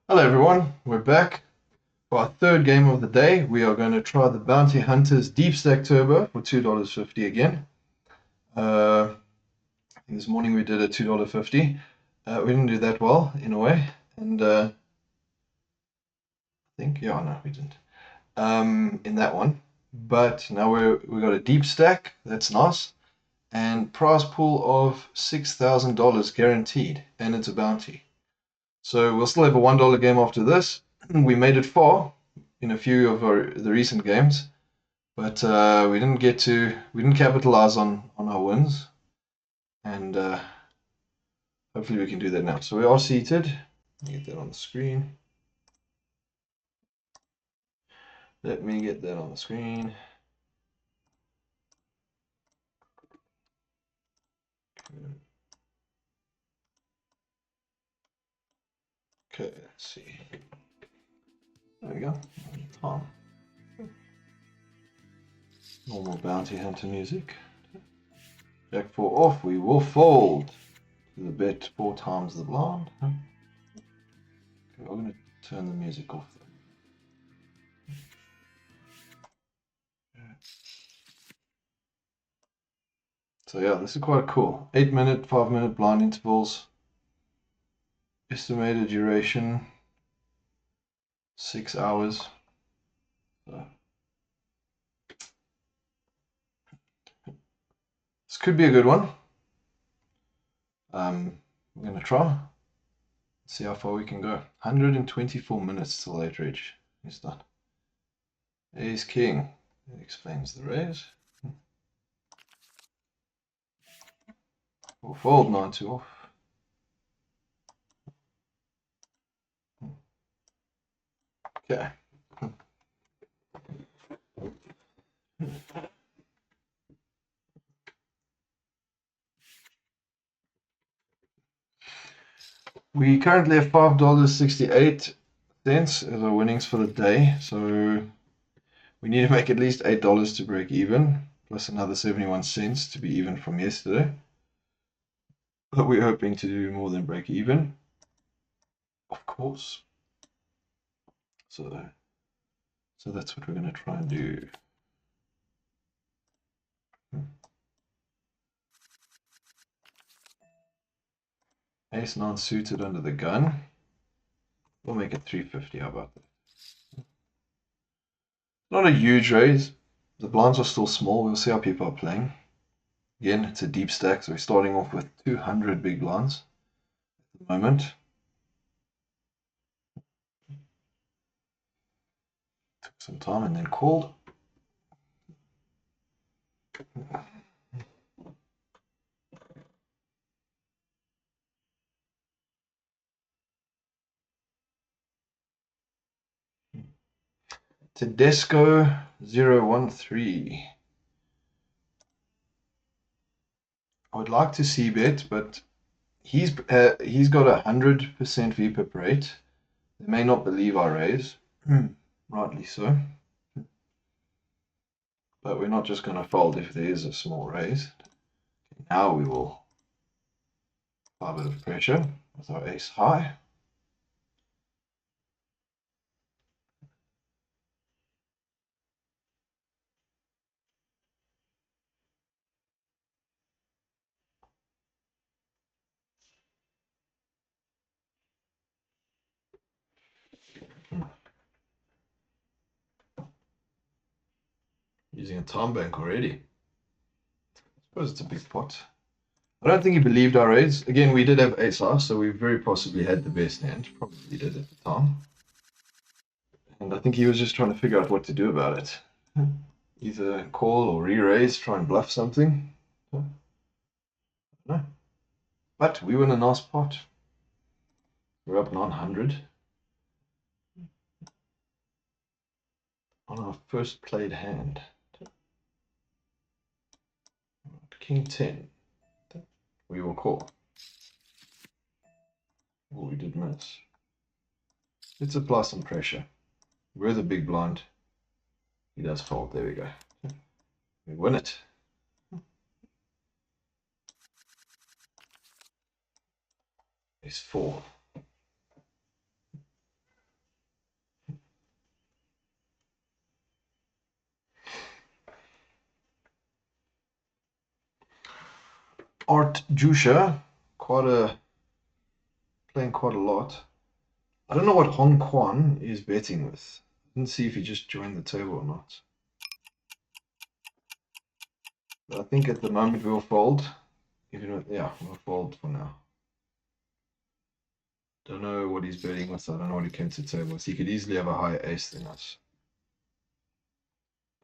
Hello everyone, we're back for our third game of the day. We are going to try the Bounty Hunters Deep Stack Turbo for $2.50 again. I think this morning we did a $2.50. We didn't do that well in a way, and I think, yeah, no, we didn't in that one. But now we got a deep stack, that's nice, and prize pool of $6,000 guaranteed, and it's a bounty. So we'll still have a $1 game after this. We made it far in a few of the recent games, but we didn't capitalize on our wins, and hopefully we can do that now. So we are seated. Let me get that on the screen. Let me get that on the screen. Okay, let's see. There we go. Tom. Normal bounty hunter music. Jack 4 off. We will fold to the bet 4 times the blind. Okay, I'm going to turn the music off. So yeah, this is quite cool. 8-minute, 5-minute blind intervals. Estimated duration 6 hours. So this could be a good one. We're gonna try. See how far we can go. 124 minutes till late reach. He's done. Ace King. That explains the raise. We'll fold 9-2 off. Okay. We currently have $5.68 as our winnings for the day. So we need to make at least $8 to break even, plus another 71 cents to be even from yesterday. But we're hoping to do more than break even, of course. So that's what we're going to try and do. Ace 9 suited under the gun. We'll make it 350. How about that? Not a huge raise. The blinds are still small. We'll see how people are playing. Again, it's a deep stack, so we're starting off with 200 big blinds at the moment. Took some time and then called. Tedesco 013. I would like to see bet, but he's got 100% VPIP rate. They may not believe I raise, rightly so. But we're not just going to fold if there is a small raise. Now we will apply a bit of pressure with our ace high. Using a time bank already. I suppose it's a big pot. I don't think he believed our raise. Again, we did have ace high, so we very possibly had the best hand. Probably did at the time. And I think he was just trying to figure out what to do about it. Either call or re-raise, try and bluff something. No. But we win a nice pot. We're up 900 on our first played hand. King 10. We will call. Oh, we did miss. Let's apply some pressure. We're the big blind. He does fold. There we go. We win it. Ace 4. Art Jusha, playing quite a lot. I don't know what Hong Kwan is betting with. I didn't see if he just joined the table or not. But I think at the moment we'll fold. Yeah, we'll fold for now. Don't know what he's betting with. I don't know what he came to the table with. He could easily have a higher ace than us.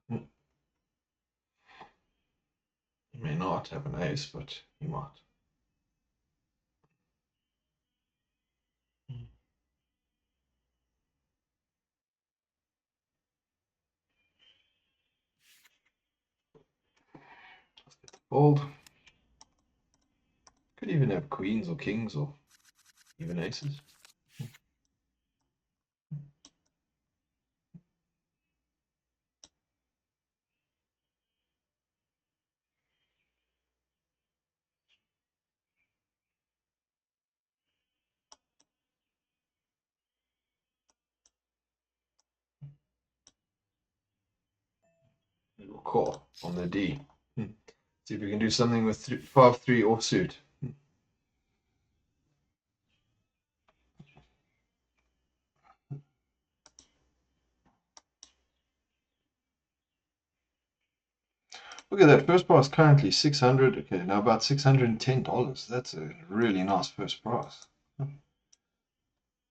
He may not have an ace, but he might. Let's get the fold. Could even have queens or kings or even aces. We'll call on the D. See if we can do something with 5-3 offsuit. Look at that, first prize currently 600. Okay, now about $610. That's a really nice first prize. I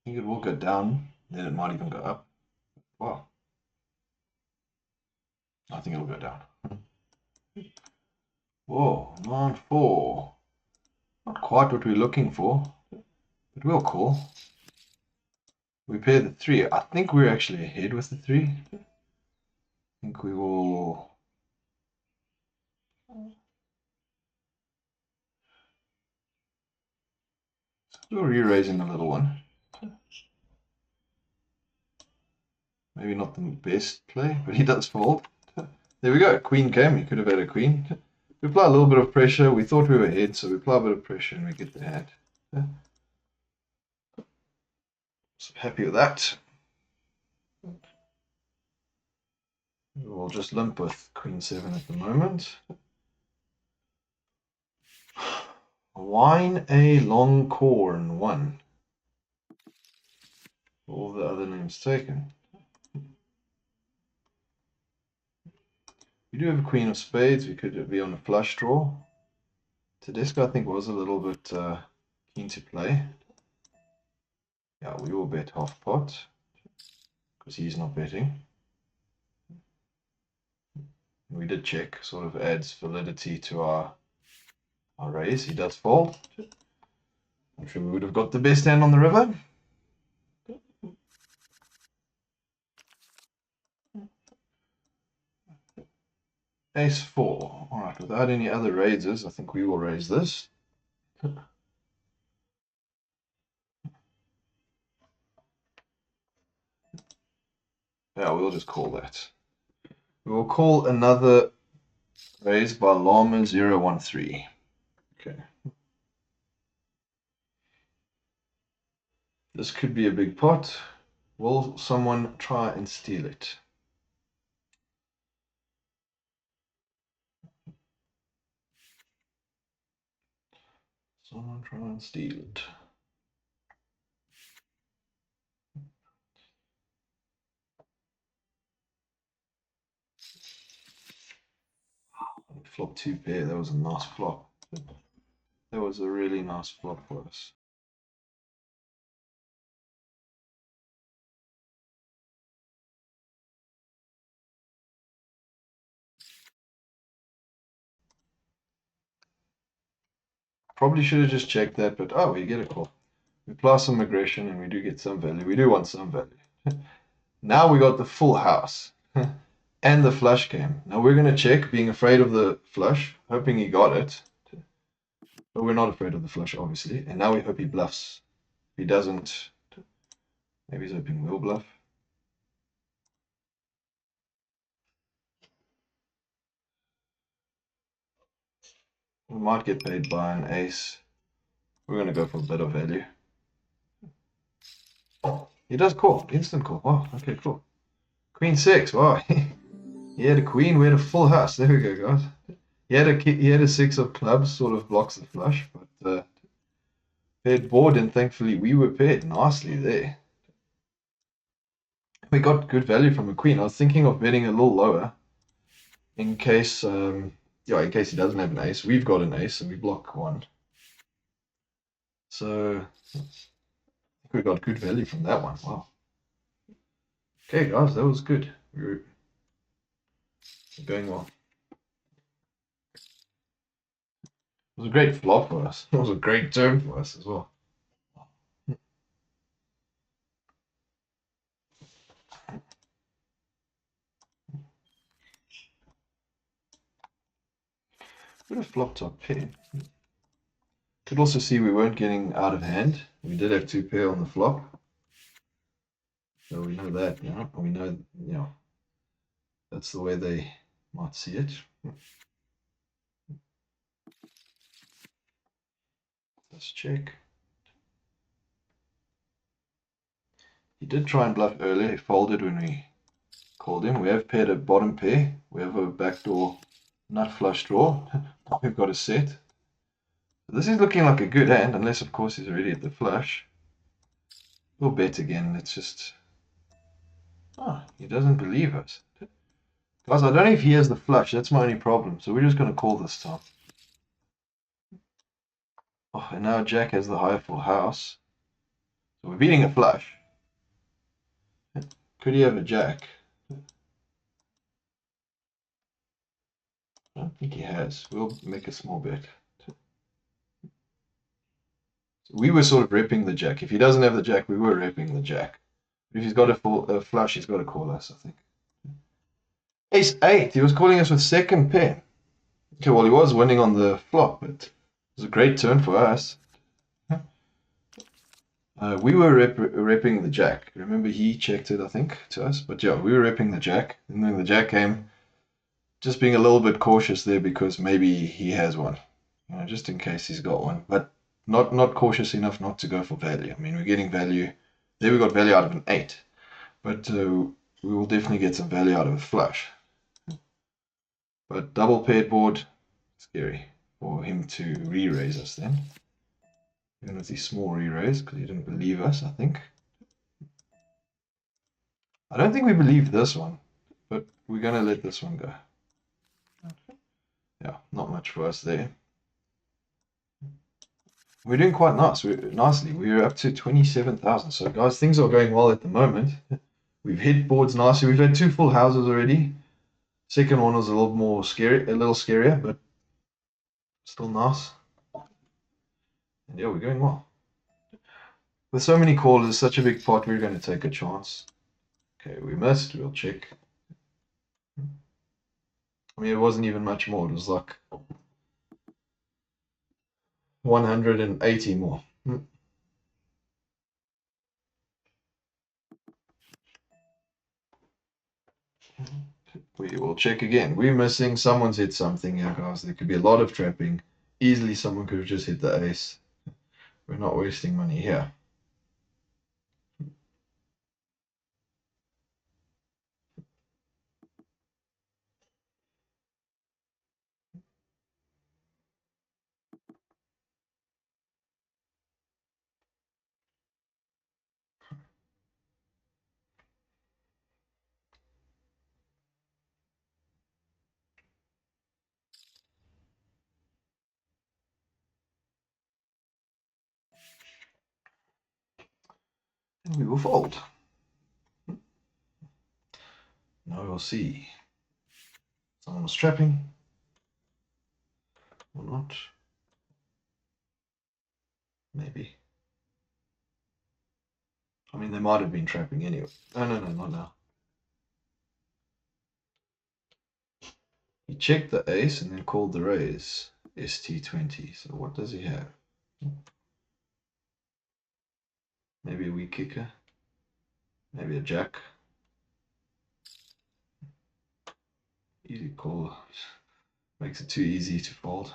think it will go down, then it might even go up. Wow. I think it'll go down. Whoa, 9-4. Not quite what we're looking for, but we'll call. We pair the 3. I think we're actually ahead with the 3. I think we will. We're re-raising the little one. Maybe not the best play, but he does fold. There we go. Queen came. He could have had a queen. We apply a little bit of pressure. We thought we were ahead, so we apply a bit of pressure and we get the hand. So happy with that. We'll just limp with Queen 7 at the moment. Wine a long corn 1. All the other names taken. We do have a Queen of Spades. We could be on a flush draw. Tedesco, I think, was a little bit keen to play. Yeah, we will bet half pot because he's not betting. We did check, sort of adds validity to our raise. He does fold. I'm sure we would have got the best hand on the river. Ace 4. Alright, without any other raises, I think we will raise this. Yeah, we'll just call that. We will call another raise by Llama 013. Okay. This could be a big pot. Will someone try and steal it? Someone try and steal it. Flop 2 pair. That was a nice flop. That was a really nice flop for us. Probably should have just checked that, but oh, we get a call. We apply some aggression and we do get some value. We do want some value. Now we got the full house and the flush came. Now we're going to check, being afraid of the flush, hoping he got it. But we're not afraid of the flush, obviously. And now we hope he bluffs. If he doesn't, maybe he's hoping we'll bluff. We might get paid by an ace. We're going to go for a bit of value. He does call. Instant call. Oh, okay, cool. Queen 6. Wow. He had a queen. We had a full house. There we go, guys. He had a six of clubs, sort of blocks the flush, but paired board, and thankfully we were paired nicely there. We got good value from a queen. I was thinking of betting a little lower in case, yeah, in case he doesn't have an ace. We've got an ace and we block one. So I think we got good value from that one. Wow. Okay, guys, that was good. We were going well. It was a great flop for us. It was a great turn for us as well. Would have flopped our pair. Could also see we weren't getting out of hand. We did have two pair on the flop. So we know that, you know. We know, you know, that's the way they might see it. Let's check. He did try and bluff earlier. He folded when we called him. We have paired a bottom pair. We have a backdoor nut flush draw. We've got a set. This is looking like a good hand, unless of course he's already at the flush. We'll bet again. It's just... Oh, he doesn't believe us. Guys, I don't know if he has the flush. That's my only problem. So we're just going to call this time. Oh, and now Jack has the high full house. So we're beating a flush. Could he have a Jack? I don't think he has. We'll make a small bet. We were sort of repping the Jack. If he doesn't have the Jack, we were repping the Jack. If he's got a flush, he's got to call us, I think. Ace 8. He was calling us with second pair. Okay, well, he was winning on the flop, but it was a great turn for us. We were repping the Jack. Remember, he checked it, I think, to us. But yeah, we were repping the Jack. And then the Jack came, just being a little bit cautious there because maybe he has one. You know, just in case he's got one. But not cautious enough not to go for value. I mean, we're getting value. There we got value out of an 8. But we will definitely get some value out of a flush. But double paired board, scary for him to re-raise us then. Even with these small re-raise, because he didn't believe us, I think. I don't think we believe this one, but we're going to let this one go. Yeah, not much for us there. We're doing quite nicely. We're up to 27,000. So guys, things are going well at the moment. We've hit boards nicely. We've had two full houses already. Second one was a little more scary, a little scarier, but still nice. And yeah, we're going well. With so many callers, such a big pot, we're going to take a chance. Okay, we missed. We'll check. I mean, it wasn't even much more. It was like 180 more. We will check again. We're missing. Someone's hit something here, guys. There could be a lot of trapping. Easily someone could have just hit the ace. We're not wasting money here. And we will fold. Now we'll see. Someone was trapping. Or not. Maybe. I mean, they might have been trapping anyway. No, not now. He checked the ace and then called the raise. ST20. So what does he have? Maybe a weak kicker. Maybe a jack. Easy call. Makes it too easy to fold.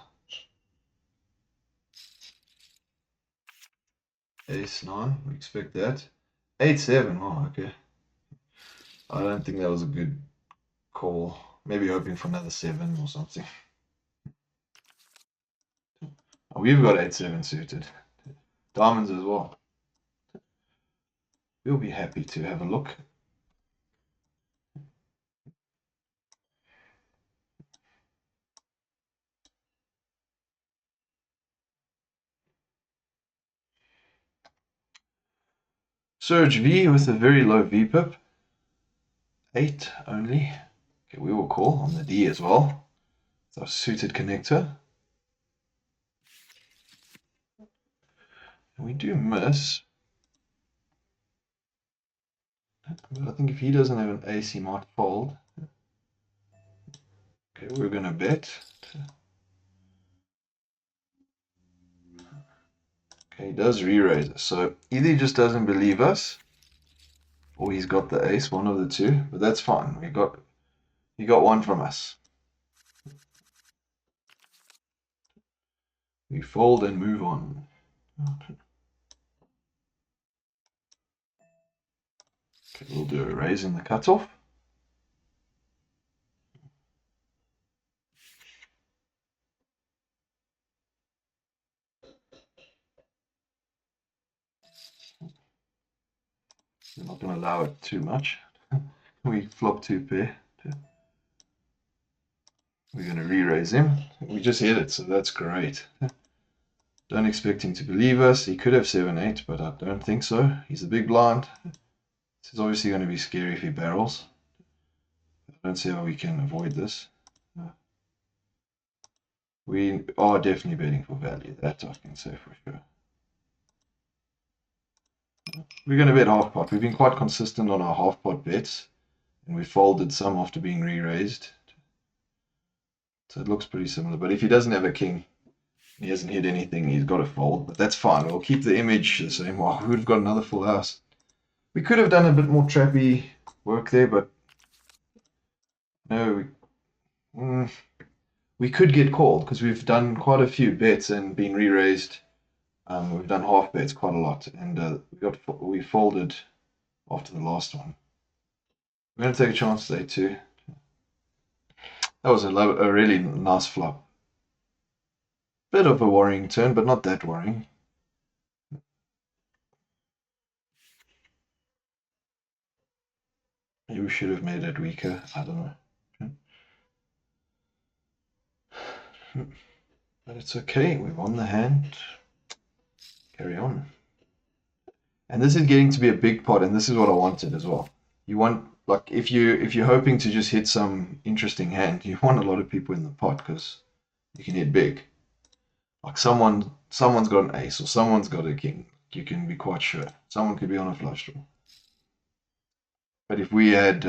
Ace 9, we expect that. 8-7, oh, okay. I don't think that was a good call. Maybe hoping for another 7 or something. Oh, we've got 8-7 suited. Diamonds as well. We'll be happy to have a look. Surge V with a very low VPIP. 8 only. Okay, we will call on the D as well. It's our suited connector. And we do miss. But I think if he doesn't have an ace, he might fold. Okay, we're going to bet. Okay, he does re-raise us. So either he just doesn't believe us, or he's got the ace, one of the two. But that's fine. He got one from us. We fold and move on. Okay, we'll do a raise in the cutoff. We're not going to allow it too much. We flop 2 pair. We're going to re-raise him. We just hit it, so that's great. Don't expect him to believe us. He could have 7-8, but I don't think so. He's a big blind. This is obviously going to be scary if he barrels. I don't see how we can avoid this. We are definitely betting for value. That I can say for sure. We're going to bet half pot. We've been quite consistent on our half pot bets, and we folded some after being re-raised. So it looks pretty similar. But if he doesn't have a king, he hasn't hit anything, he's got to fold. But that's fine. We'll keep the image the same. Wow, we would have got another full house. We could have done a bit more trappy work there, but no, we could get called because we've done quite a few bets and been re-raised. We've done half bets quite a lot, and we folded after the last one. We're going to take a chance today too. That was a really nice flop. Bit of a worrying turn, but not that worrying. Maybe we should have made it weaker. I don't know. But it's okay. We won the hand. Carry on. And this is getting to be a big pot, and this is what I wanted as well. You want, like, if you're hoping to just hit some interesting hand, you want a lot of people in the pot because you can hit big. Like someone's got an ace or someone's got a king. You can be quite sure. Someone could be on a flush draw. But if we had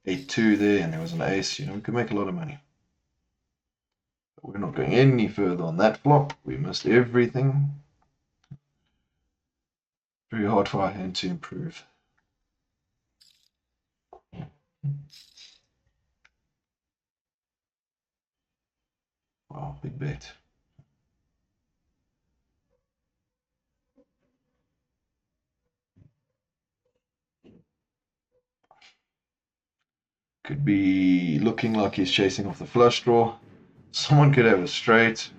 8-2 there and there was an ace, we could make a lot of money. But we're not going any further on that flop. We missed everything. Very hard for our hand to improve. Wow, big bet. Could be looking like he's chasing off the flush draw. Someone could have a straight.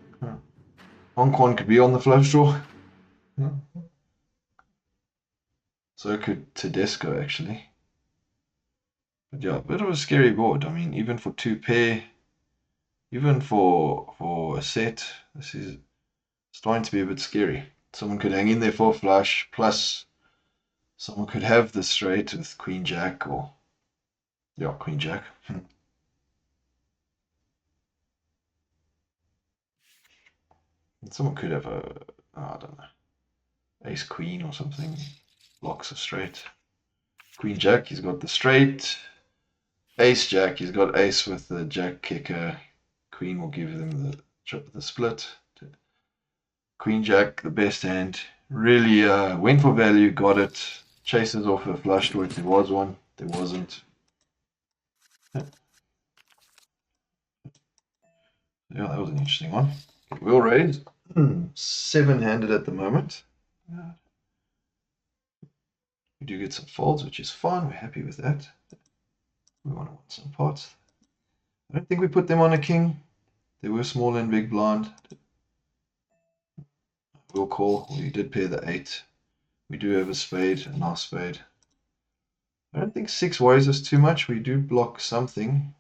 Hong Kong could be on the flush draw. So could Tedesco actually. But yeah, a bit of a scary board. I mean, even for 2 pair, even for a set, this is starting to be a bit scary. Someone could hang in there for a flush, plus someone could have the straight with Queen Jack or Queen Jack. And someone could have I don't know, Ace Queen or something. Blocks a straight. Queen Jack, he's got the straight. Ace Jack, he's got ace with the Jack kicker. Queen will give them the split. Queen Jack, the best hand. Really went for value, got it. Chases off a flush draw if there was one. There wasn't. Yeah, that was an interesting one. We'll raise. 7-handed at the moment. We do get some folds, which is fine. We're happy with that. We want some pots. I don't think we put them on a king. They were small and big blind. we'll call. We did pair the 8. We do have a spade, a nice spade. I don't think 6 worries us too much. We do block something.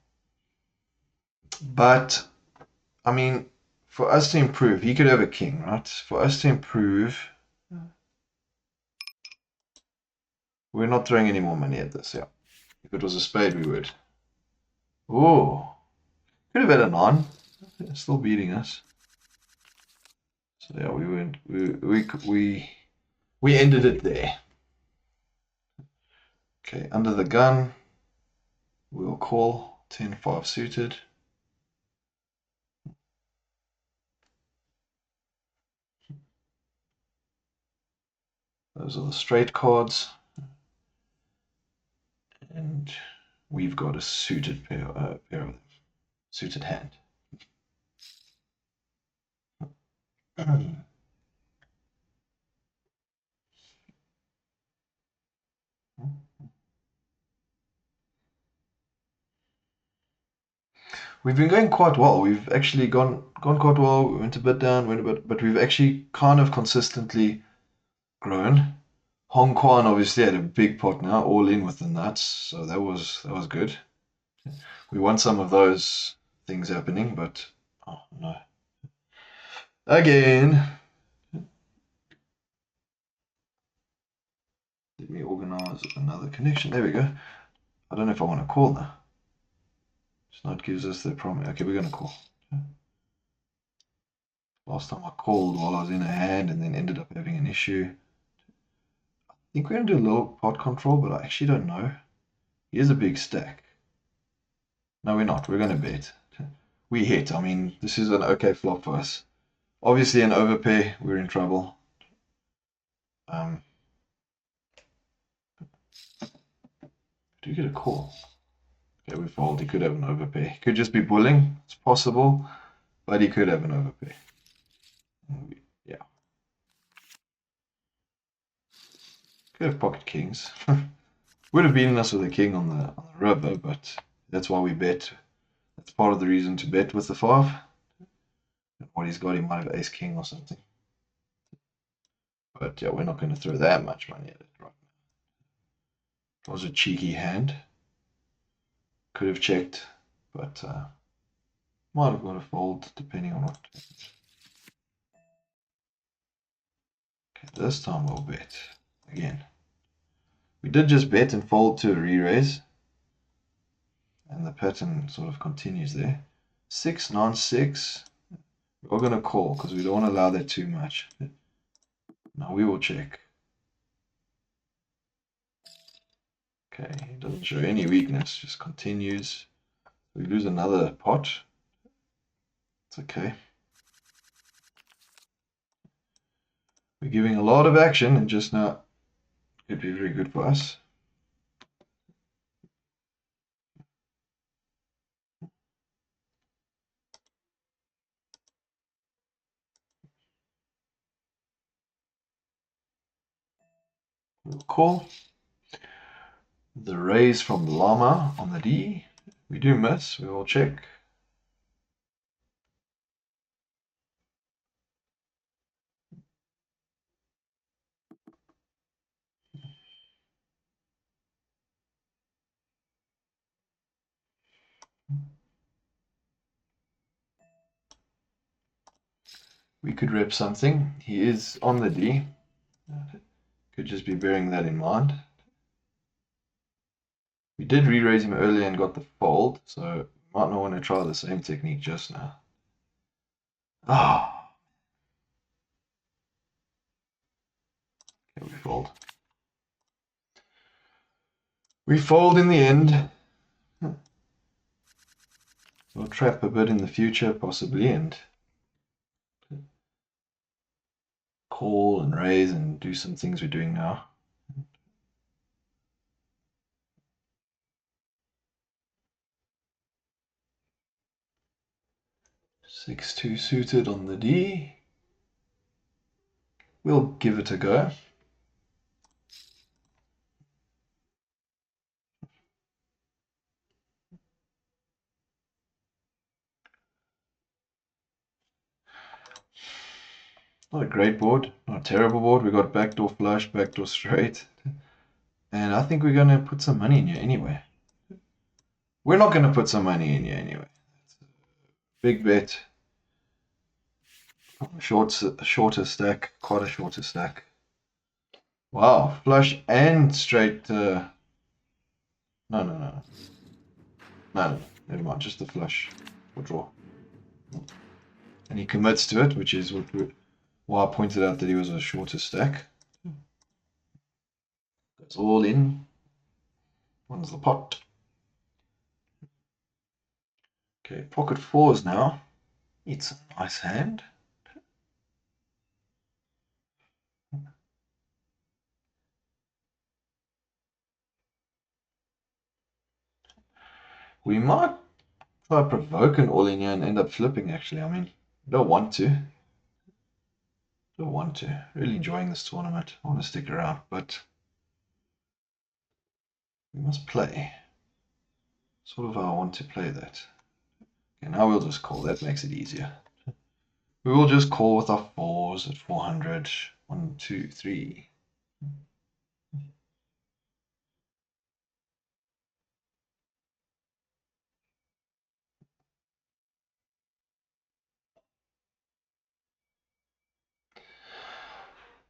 But, I mean, for us to improve, he could have a king, right? For us to improve, we're not throwing any more money at this, yeah. If it was a spade, we would. Oh, could have had a 9. Still beating us. So yeah, we went. We ended it there. Okay, under the gun, we'll call 10-5 suited. Those are the straight cards, and we've got a suited pair of them. Suited hand. We've been going quite well. We've actually gone quite well. We went a bit down, went a bit, but we've actually kind of consistently grown. Hong Kong obviously had a big pot now, all in with the nuts, so that was good. We want some of those things happening, but oh no. Again. Let me organize another connection. There we go. I don't know if I want to call now. It's not gives us the promise. Okay, we're going to call. Last time I called while I was in a hand and then ended up having an issue. I think we're going to do a little pot control, but I actually don't know. Here's a big stack. No, we're not. We're going to bet. We hit. I mean, this is an okay flop for us. Obviously, an overpay, we're in trouble. Do you get a call? Okay, we fold. He could have an overpay. Could just be bullying. It's possible, but he could have an overpay. Yeah. Could have pocket kings. Would have beaten us with a king on the river, but that's why we bet. That's part of the reason to bet with the 5. What he's got, he might have ace king or something. But yeah, we're not going to throw that much money at it right now. It was a cheeky hand. Could have checked, but might have got a fold depending on what. Okay, this time we'll bet again. We did just bet and fold to a re-raise, and the pattern sort of continues there. 6, 9, 6. We're going to call because we don't want to allow that too much. Now we will check. Okay, it doesn't show any weakness, just continues. We lose another pot. It's okay. We're giving a lot of action and just not could be very good for us. We'll call. The raise from Llama on the D. We do miss, we will check. We could rep something. He is on the D. Could just be bearing that in mind. We did re-raise him earlier and got the fold, so might not want to try the same technique just now. Ah. Okay, we fold. We fold in the end. We'll trap a bit in the future, possibly, and call and raise and do some things we're doing now. Six two suited on the D. We'll give it a go. Not a great board, not a terrible board. We got backdoor flush, backdoor straight. And I think we're going to put some money in here anyway. We're not going to put some money in here anyway. Big bet. Shorter stack, quite a shorter stack. Wow, flush and straight. No, no, no, no, no, never mind. Just the flush for draw. And he commits to it, which is why I pointed out that he was a shorter stack. Goes all in. One's the pot. Okay, pocket fours now. It's a nice hand. We might try provoke an all in here and end up flipping, actually. I mean, don't want to. Don't want to. Really enjoying this tournament. I want to stick around, but we must play. Sort of how I want to play that. Okay, now we'll just call. That makes it easier. We will just call with our fours at 400. 1, 2, 3.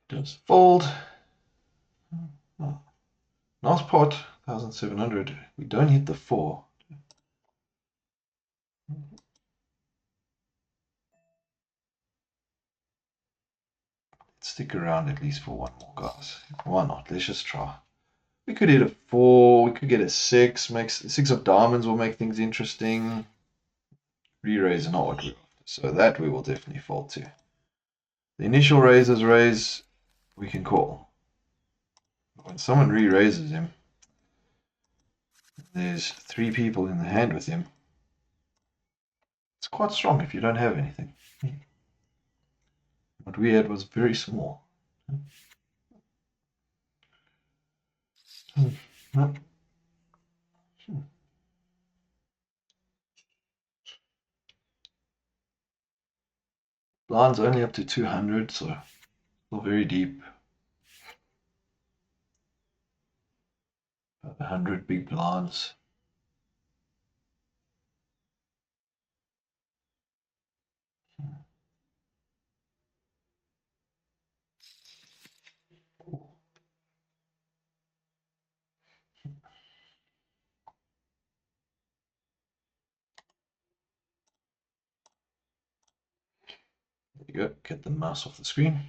Just fold. Oh, nice pot. 1,700. We don't hit the 4. Let's stick around at least for one more, guys. Why not? Let's just try. We could hit a 4. We could get a 6. Makes 6 of diamonds will make things interesting. Re-raise are not what we're after. So that we will definitely fold to. The initial raises raise, we can call. When someone re-raises him, there's 3 people in the hand with him. It's quite strong if you don't have anything. What we had was very small. Blind's only up to 200, so still very deep. About 100 big blinds. There you go, get the mouse off the screen.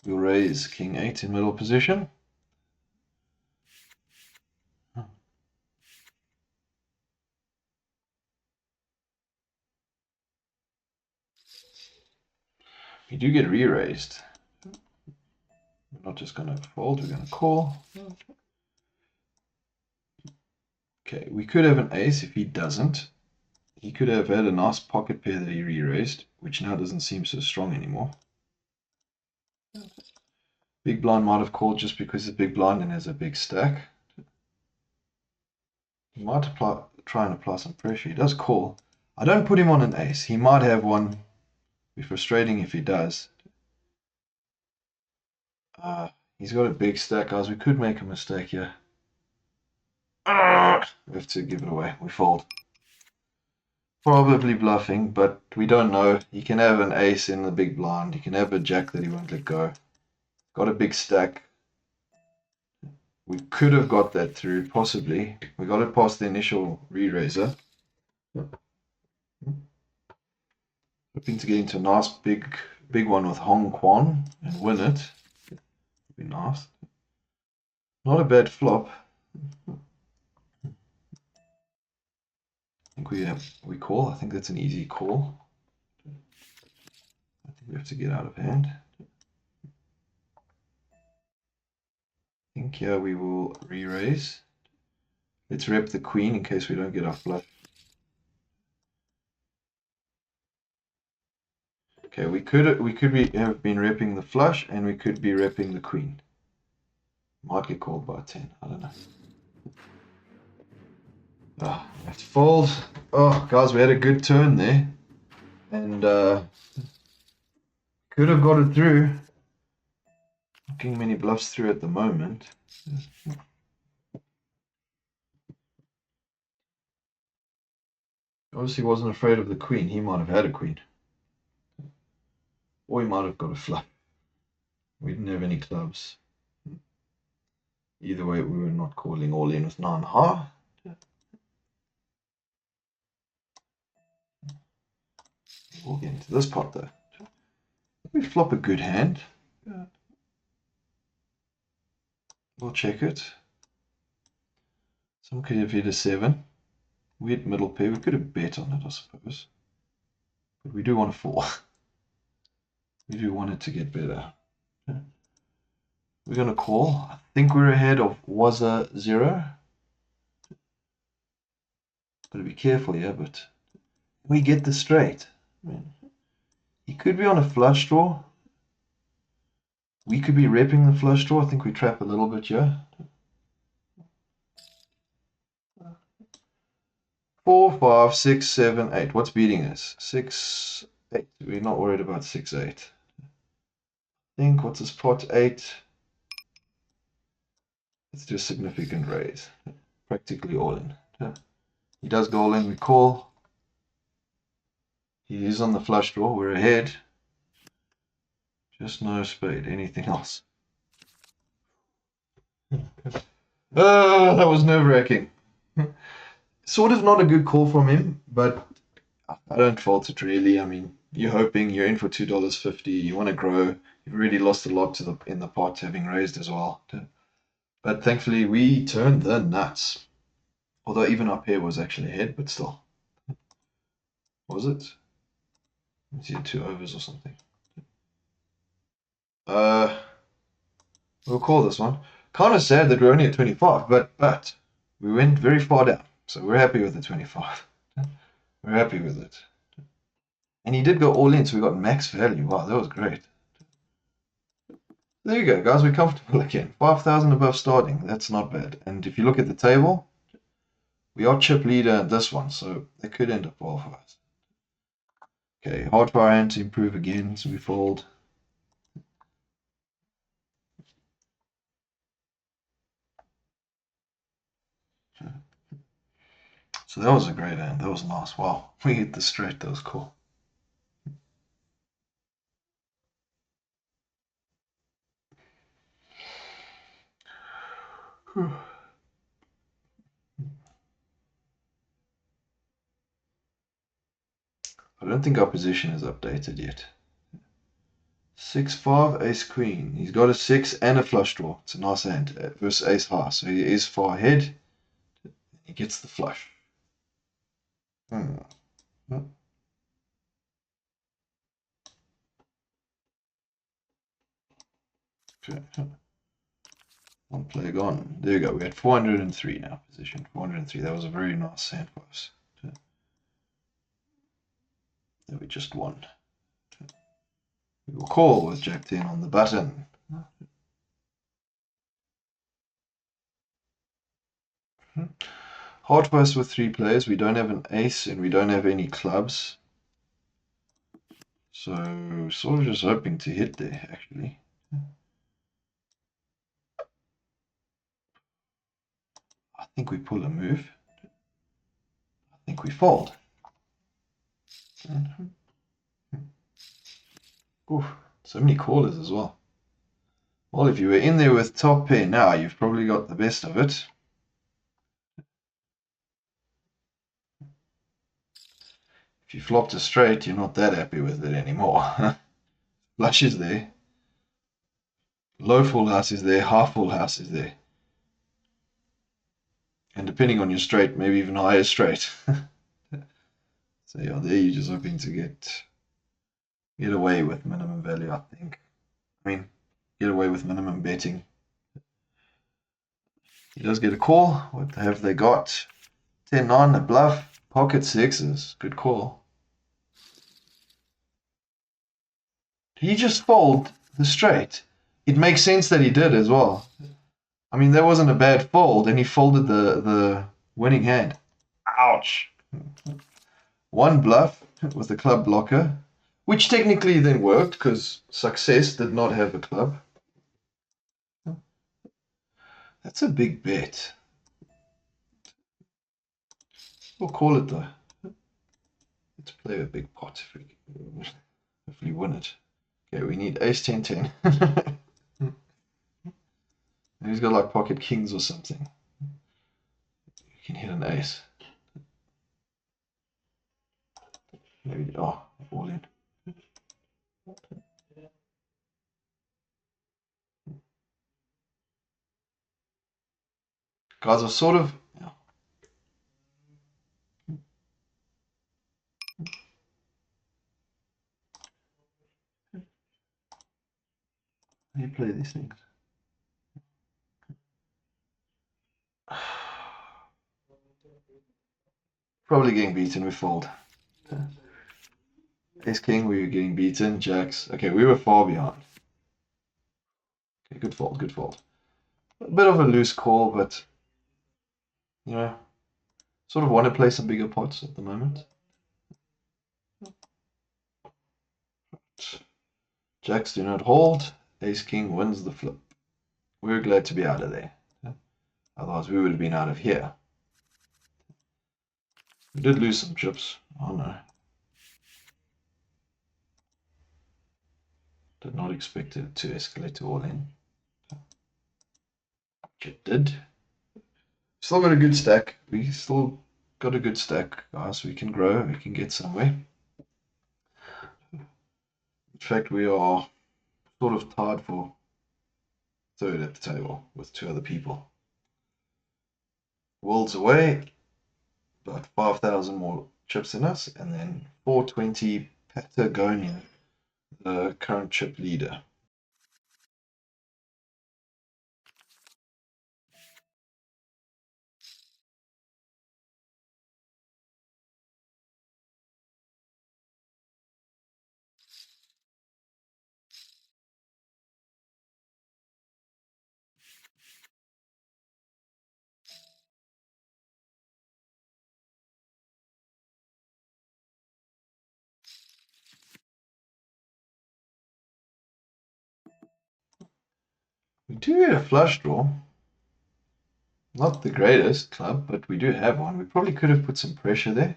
We'll raise King 8 in middle position. We do get re-raised. We're not just going to fold, we're going to call. Okay, we could have an ace if he doesn't. He could have had a nice pocket pair that he re-raised, which now doesn't seem so strong anymore. Big blind might have called just because it's big blind and has a big stack. He might try and apply some pressure. He does call. I don't put him on an ace. He might have one. Be frustrating if he does. He's got a big stack, guys. We could make a mistake here. We have to give it away. We fold. Probably bluffing, but we don't know. He can have an ace in the big blind. He can have a jack that he won't let go. Got a big stack. We could have got that through, possibly. We got it past the initial re-raiser. Hoping to get into a nice big one with Hong Kwan and win it. Would be nice. Not a bad flop. I think we call. I think that's an easy call. We have to get out of hand. I think here we will re-raise. Let's rep the queen in case we don't get our flush. Okay, we could have been repping the flush, and we could be repping the queen. Might get called by 10. I don't know. Ah, let's fold. Oh, guys, we had a good turn there, and could have got it through. Not getting many bluffs through at the moment. Obviously, wasn't afraid of the queen. He might have had a queen, or he might have got a flush. We didn't have any clubs. Either way, we were not calling all in with 9.5. We'll get into this pot though. We flop a good hand. We'll check it. Some could have hit a 7. We hit middle pair. We could have bet on it, I suppose. But we do want a 4. We do want it to get better. We're going to call. I think we're ahead of was a 0. Got to be careful here, but we get the straight. I mean, he could be on a flush draw. We could be repping the flush draw. I think we trap a little bit here. 4, 5, 6, 7, 8. What's beating us? 6, 8. We're not worried about 6, 8. I think, what's this pot? 8. Let's do a significant raise. Practically all in. He does go all in. We call. He is on the flush draw. We're ahead. Just no spade. Anything else? That was nerve-wracking. Sort of not a good call from him, but I don't fault it really. I mean, you're hoping, you're in for $2.50. You want to grow. You've already lost a lot in the pot, having raised as well. But thankfully, we turned the nuts. Although even our pair was actually ahead, but still. Was it? Let's see, 2 overs or something. We'll call this one. Kind of sad that we're only at 25, but we went very far down. So we're happy with the 25. We're happy with it. And he did go all in, so we got max value. Wow, that was great. There you go, guys. We're comfortable again. 5,000 above starting. That's not bad. And if you look at the table, we are chip leader in this one, so that could end up well for us. Okay, hard for our hand to improve again, so we fold. So that was a great hand. That was nice. Wow, we hit the straight. That was cool. I don't think our position is updated yet. 6-5, ace queen. He's got a 6 and a flush draw. It's a nice hand versus ace high. So he is far ahead. He gets the flush. One play gone. There you go. We had 403 now. Position 403. That was a very nice hand for us. That we just won. We will call with Jack 10 on the button. Hard for us with 3 players. We don't have an ace and we don't have any clubs. So sort of just hoping to hit there actually. I think we pull a move. I think we fold. Oof, so many callers as well. Well, if you were in there with top pair now, you've probably got the best of it. If you flopped a straight, you're not that happy with it anymore. Flush is there. Low full house is there. Half full house is there. And depending on your straight, maybe even higher straight. So yeah, there you're just hoping to get Get away with minimum value, I think. I mean, get away with minimum betting. He does get a call. What have they got? 10-9, a bluff, pocket sixes. Good call. He just fold the straight. It makes sense that he did as well. I mean, that wasn't a bad fold, and he folded the winning hand. Ouch. One bluff with the club blocker, which technically then worked because success did not have a club. That's a big bet. We'll call it though. Let's play a big pot if we win it. Okay, we need ace 10 10. He's got like pocket kings or something. You can hit an ace. Maybe, oh, all in. Guys are sort of. Yeah. How do you play these things? Probably getting beaten. We fold. Ace king, we were getting beaten. Jacks. Okay, we were far behind. Okay, good fold, good fold. A bit of a loose call, but you know, sort of want to play some bigger pots at the moment. Jacks do not hold. Ace king wins the flip. We're glad to be out of there. Otherwise, we would have been out of here. We did lose some chips. Oh no. Did not expect it to escalate to all in. It did. Still got a good stack. We still got a good stack, guys. We can grow. We can get somewhere. In fact, we are sort of tied for third at the table with two other people. Worlds away, about 5,000 more chips than us, and then 420 Patagonia, the current chip leader. We do have a flush draw. Not the greatest club, but we do have one. We probably could have put some pressure there.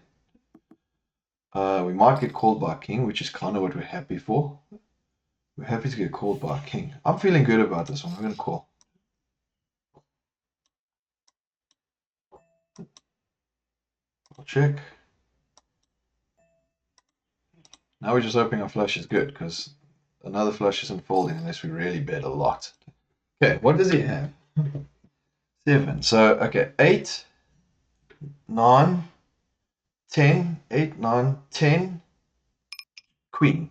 We might get called by a king, which is kind of what we're happy for. We're happy to get called by a king. I'm feeling good about this one. I'm going to call. I'll check. Now we're just hoping our flush is good, because another flush isn't folding unless we really bet a lot. Okay, what does he have? 7. So, okay, 8, 9, 10, 8, 9, 10, queen.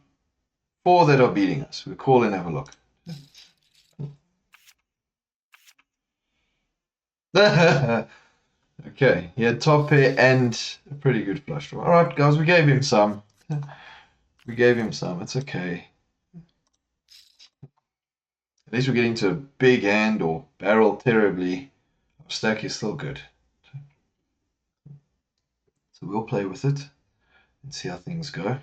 4 that are beating us. We'll call and have a look. Okay, he had top pair and a pretty good flush draw. All right, guys, we gave him some. We gave him some. It's okay. At least we're getting to a big hand or barrel terribly. Our stack is still good. So we'll play with it and see how things go.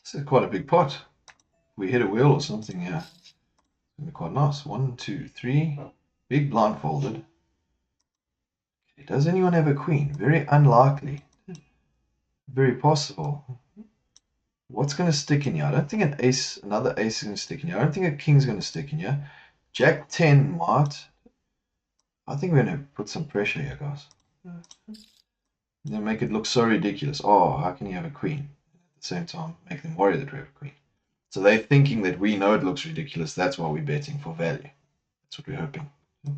This is quite a big pot. If we hit a wheel or something, yeah, it's going to be quite nice. 1, 2, 3. Big blindfolded. Okay, does anyone have a queen? Very unlikely. Very possible. What's going to stick in here? I don't think an ace, another ace is going to stick in here. I don't think a king's going to stick in here. Jack 10 might. I think we're going to put some pressure here, guys. Then make it look so ridiculous. Oh, how can you have a queen? the same time make them worry that we have a queen. So they're thinking that we know it looks ridiculous. That's why we're betting for value. That's what we're hoping. I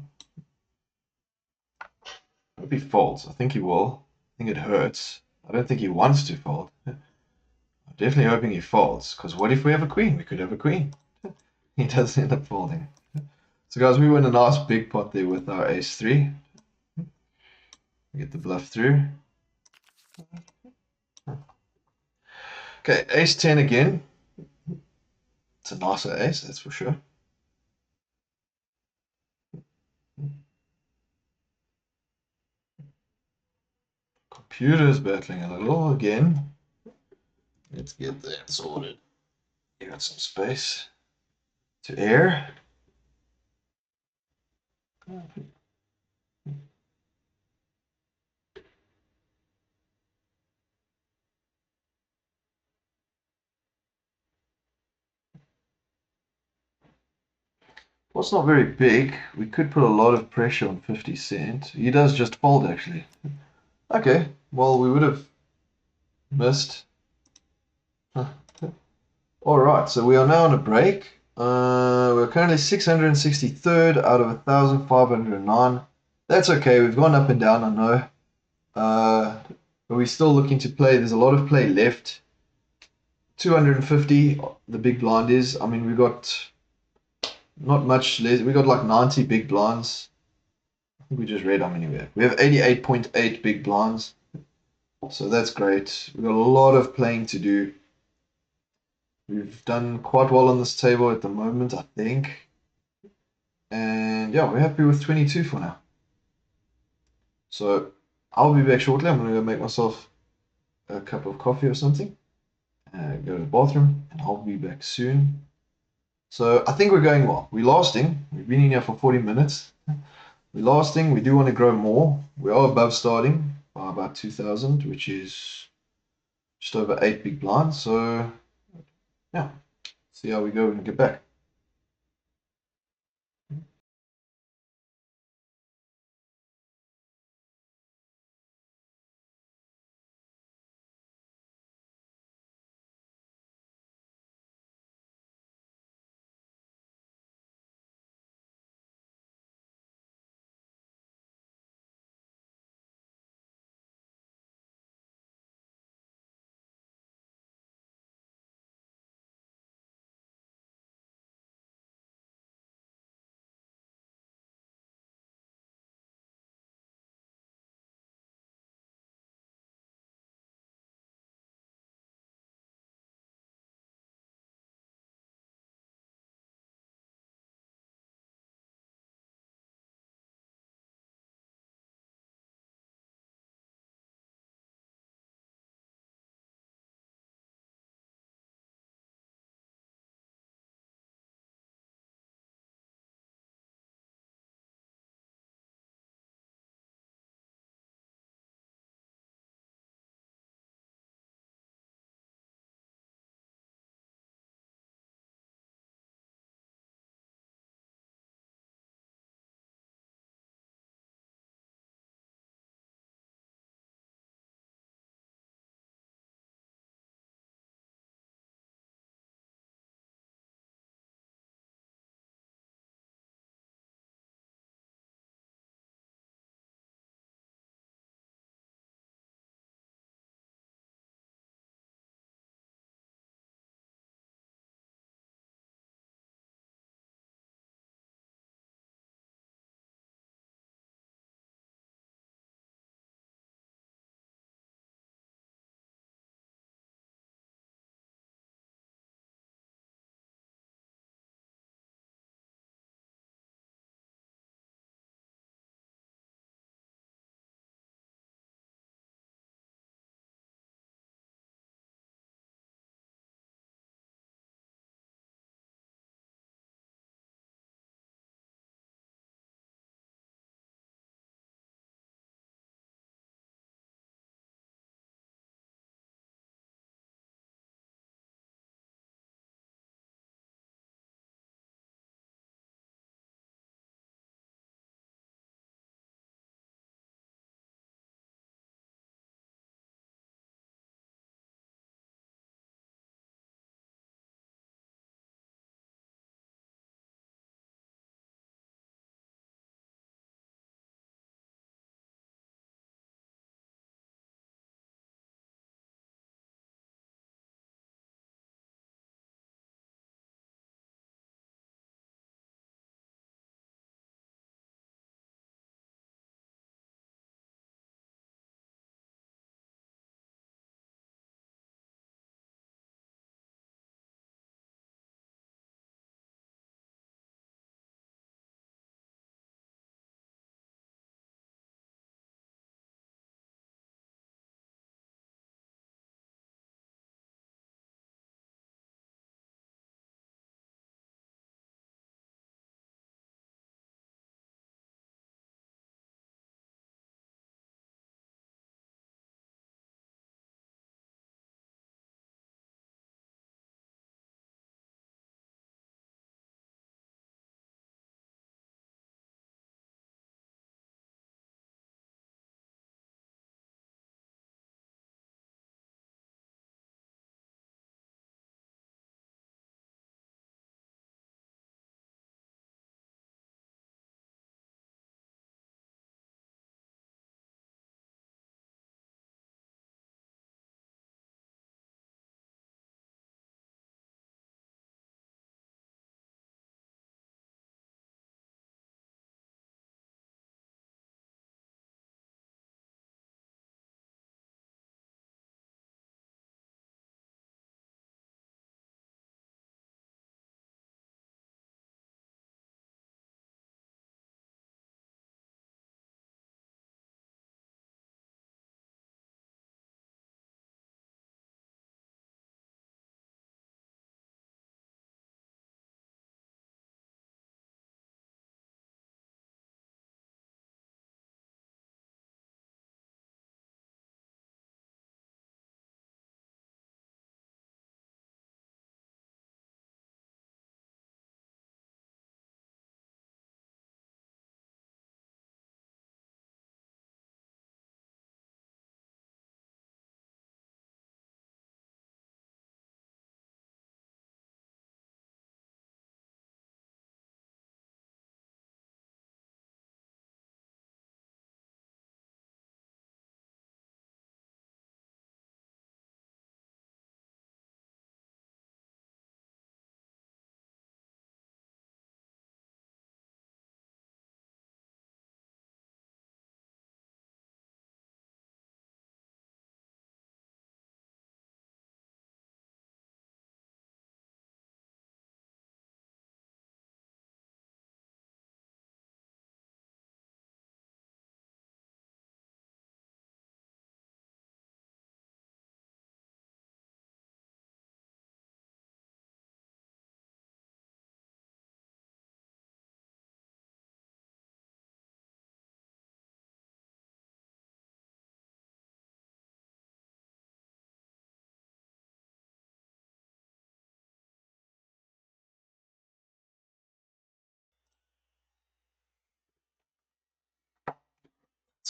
hope he folds. I think he will. I think it hurts. I don't think he wants to fold. I'm definitely hoping he folds, because what if we have a queen? We could have a queen. He does end up folding. So guys, we win a nice big pot there with our ace-3. We get the bluff through. Okay, ace-10 again. It's a nicer ace, that's for sure. Computer's battling a little again. Let's get that sorted. You got some space to air. Well, it's not very big. We could put a lot of pressure on 50 Cent. He does just fold, actually. Okay, well, we would have missed. Alright, so we are now on a break. We're currently 663rd out of 1,509. That's okay, we've gone up and down, I know. But we're still looking to play. There's a lot of play left. 250, the big blind is. I mean, we got not much less. We got like 90 big blinds. I think we just read how many we have. We have 88.8 big blinds. So that's great. We've got a lot of playing to do. We've done quite well on this table at the moment, I think. And yeah, we're happy with 22 for now. So I'll be back shortly. I'm going to go make myself a cup of coffee or something. Go to the bathroom, and I'll be back soon. So I think we're going well. We're lasting. We've been in here for 40 minutes. We're lasting. We do want to grow more. We are above starting by about 2,000, which is just over 8 big blinds. So yeah, see how we go when we get back.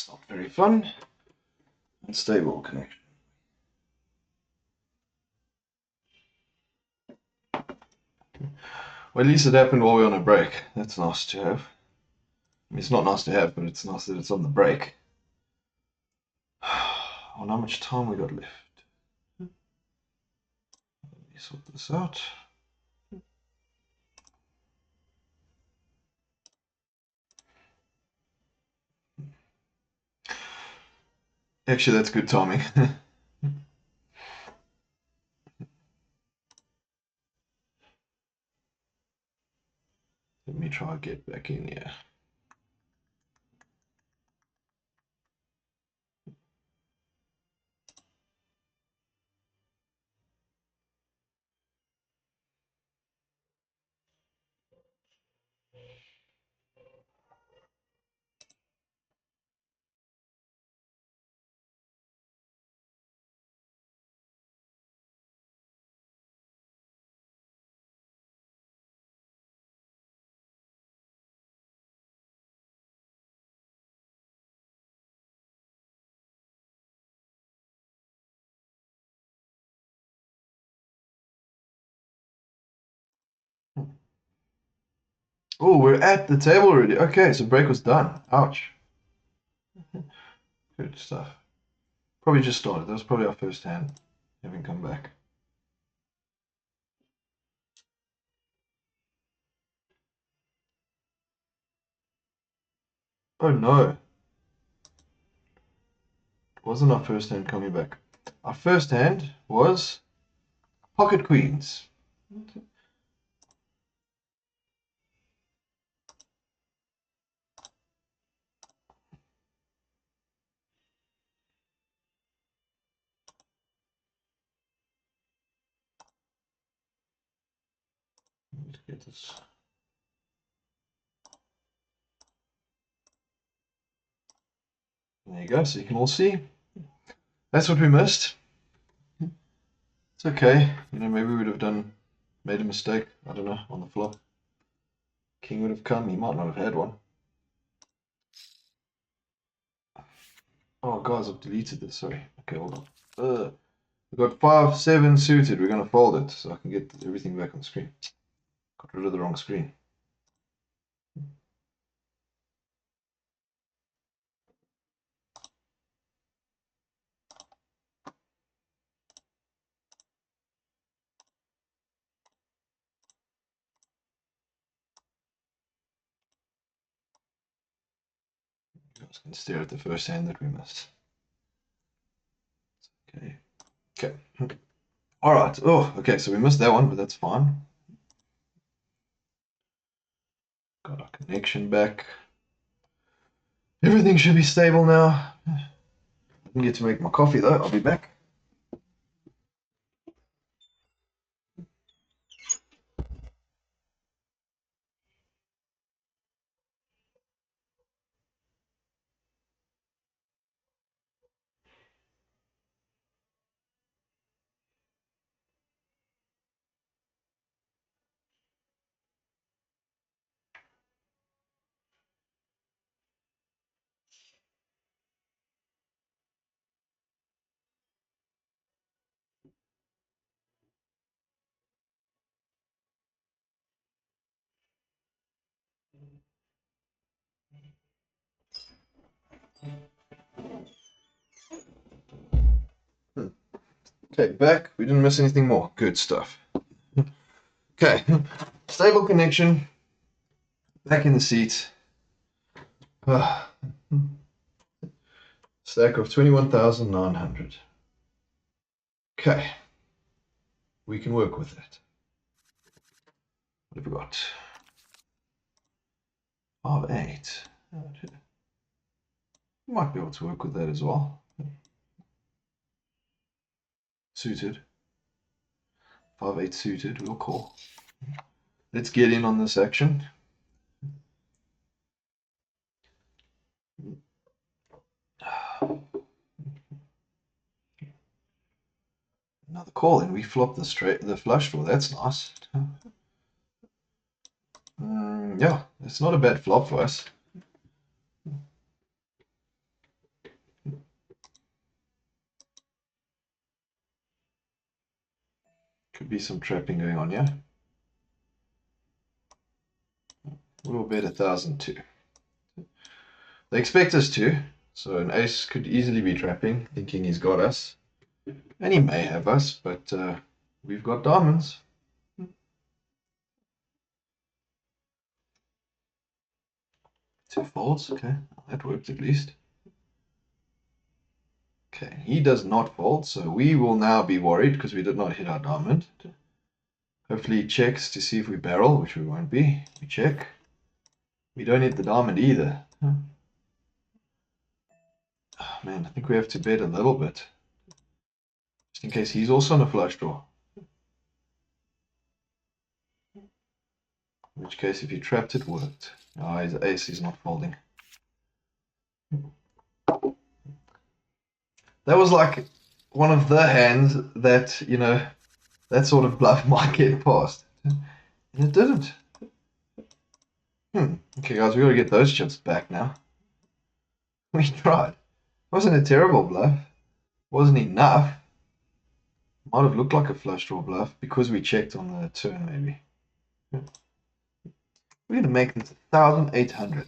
It's not very fun. Unstable connection. Well, at least it happened while we were on a break. That's nice to have. I mean, it's not nice to have, but it's nice that it's on the break. I wonder how much time we got left. Let me sort this out. Actually, that's good timing. Let me try and get back in here. Oh, we're at the table already. Okay, so break was done. Ouch. Good stuff. Probably just started. That was probably our first hand, having come back. Oh no. It wasn't our first hand coming back. Our first hand was pocket queens. Let's get this. There you go, so you can all see. That's what we missed. It's okay. You know, maybe we would have made a mistake. I don't know, on the flop. King would have come. He might not have had one. Oh, guys, I've deleted this. Sorry. Okay, hold on. We've got 5-7 suited. We're going to fold it so I can get everything back on screen. Got rid of the wrong screen. I was going to stare at the first hand that we missed. Okay. Okay. All right. Oh, okay. So we missed that one, but that's fine. Got our connection back. Everything should be stable now. I didn't get to make my coffee though. I'll be back. Okay, back. We didn't miss anything more. Good stuff. Okay, stable connection. Back in the seat. Stack of 21,900. Okay, we can work with that. What have we got? 5-8. Might be able to work with that as well. Suited. 5-8 suited, we'll call. Let's get in on this action. Another call in. We flop the flush draw. That's nice. Yeah, it's not a bad flop for us. be some trapping going on, yeah? We'll bet 1,000 too. They expect us to, so an ace could easily be trapping, thinking he's got us. And he may have us, but we've got diamonds. Two folds, okay, that worked at least. Okay, he does not fold, so we will now be worried because we did not hit our diamond. Hopefully he checks to see if we barrel, which we won't be. We check. We don't hit the diamond either. Oh, man, I think we have to bet a little bit. Just in case he's also on a flush draw. In which case, if he trapped, it worked. Oh, his ace is not folding. That was like one of the hands that, you know, that sort of bluff might get past. And it didn't. Okay, guys, we got to get those chips back now. We tried. It wasn't a terrible bluff. Wasn't enough. Might have looked like a flush draw bluff because we checked on the turn, maybe. We're going to make this 1,800.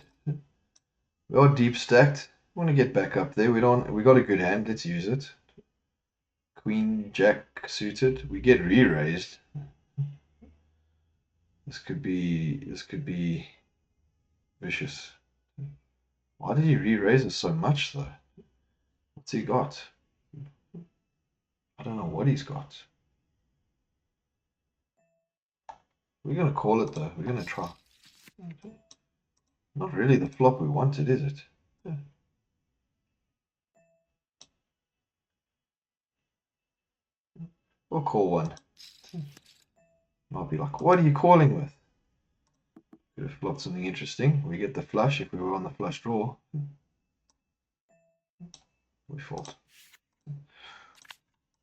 We are deep stacked. We want to get back up there. We got a good hand. Let's use it. Queen, Jack suited. We get re-raised. This could be vicious. Why did he re-raise us so much though? What's he got? I don't know what he's got. We're gonna call it though. We're gonna try. Not really the flop we wanted, is it? Yeah. We'll call one. Might be like, what are you calling with? Could have flopped something interesting. We get the flush if we were on the flush draw. We fold.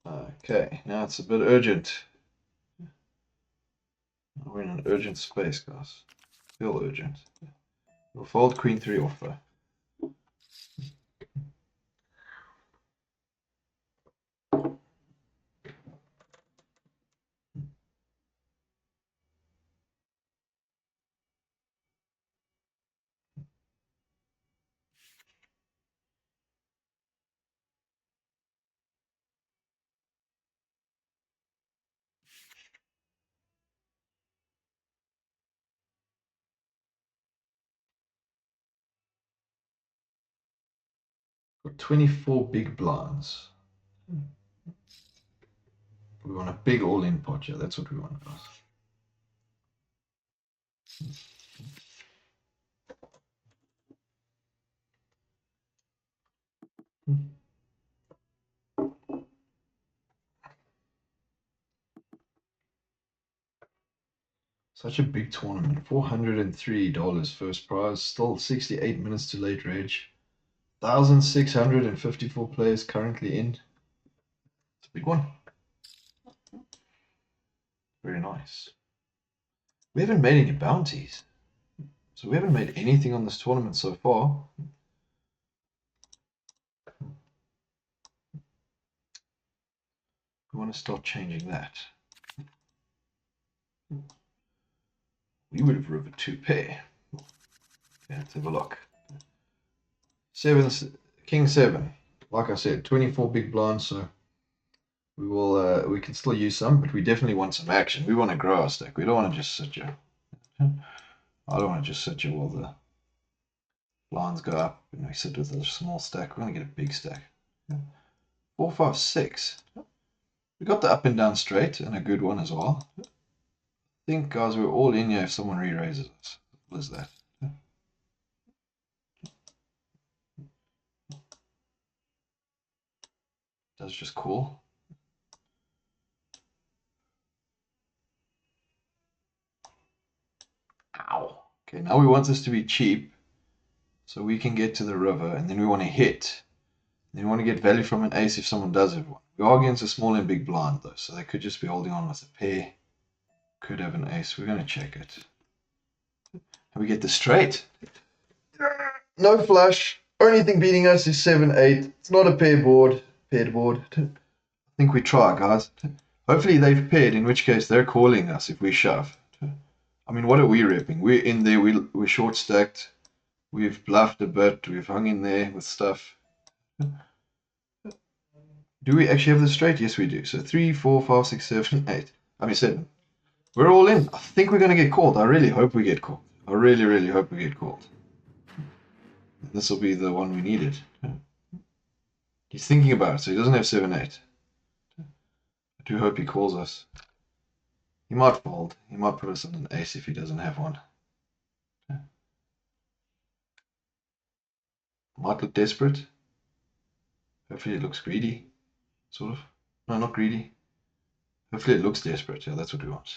Okay, now it's a bit urgent. We're in an urgent space, guys. Still urgent. We'll fold queen 3 off though. Got 24 big blinds. We want a big all-in pot here. That's what we want, guys. Such a big tournament. $403 first prize. Still 68 minutes to late reg. 1,654 players currently in. It's a big one. Very nice. We haven't made any bounties. So we haven't made anything on this tournament so far. We want to start changing that. We would have rivered 2 pair. Okay, let's have a look. King 7. Like I said, 24 big blinds, so we can still use some, but we definitely want some action. We want to grow our stack. We don't want to just sit here. I don't want to just sit here while the blinds go up and we sit with a small stack. We want to get a big stack. 4, 5, 6. We got the up and down straight and a good one as well. I think, guys, we're all in here if someone re-raises us. What is that? That's just cool. Ow. Okay, now we want this to be cheap so we can get to the river, and then we want to hit. Then we want to get value from an ace if someone does have one. We are against a small and big blind though, so they could just be holding on with a pair. Could have an ace. We're going to check it. And we get the straight. No flush. Only thing beating us is 7-8. It's not a paired board. I think we try, guys. Hopefully they've paired, in which case they're calling us if we shove. I mean, what are we repping? We're in there, we're short stacked, we've bluffed a bit, we've hung in there with stuff. Do we actually have the straight? Yes, we do. So 3, 4, 5, 6, 7, 8. I mean, 7. We're all in. I think we're going to get called. I really hope we get called. I really, really hope we get called. This will be the one we needed. He's thinking about it, so he doesn't have 7, 8. I do hope he calls us. He might fold. He might put us on an ace if he doesn't have one. Might look desperate. Hopefully it looks greedy. Sort of. No, not greedy. Hopefully it looks desperate. Yeah, that's what we want.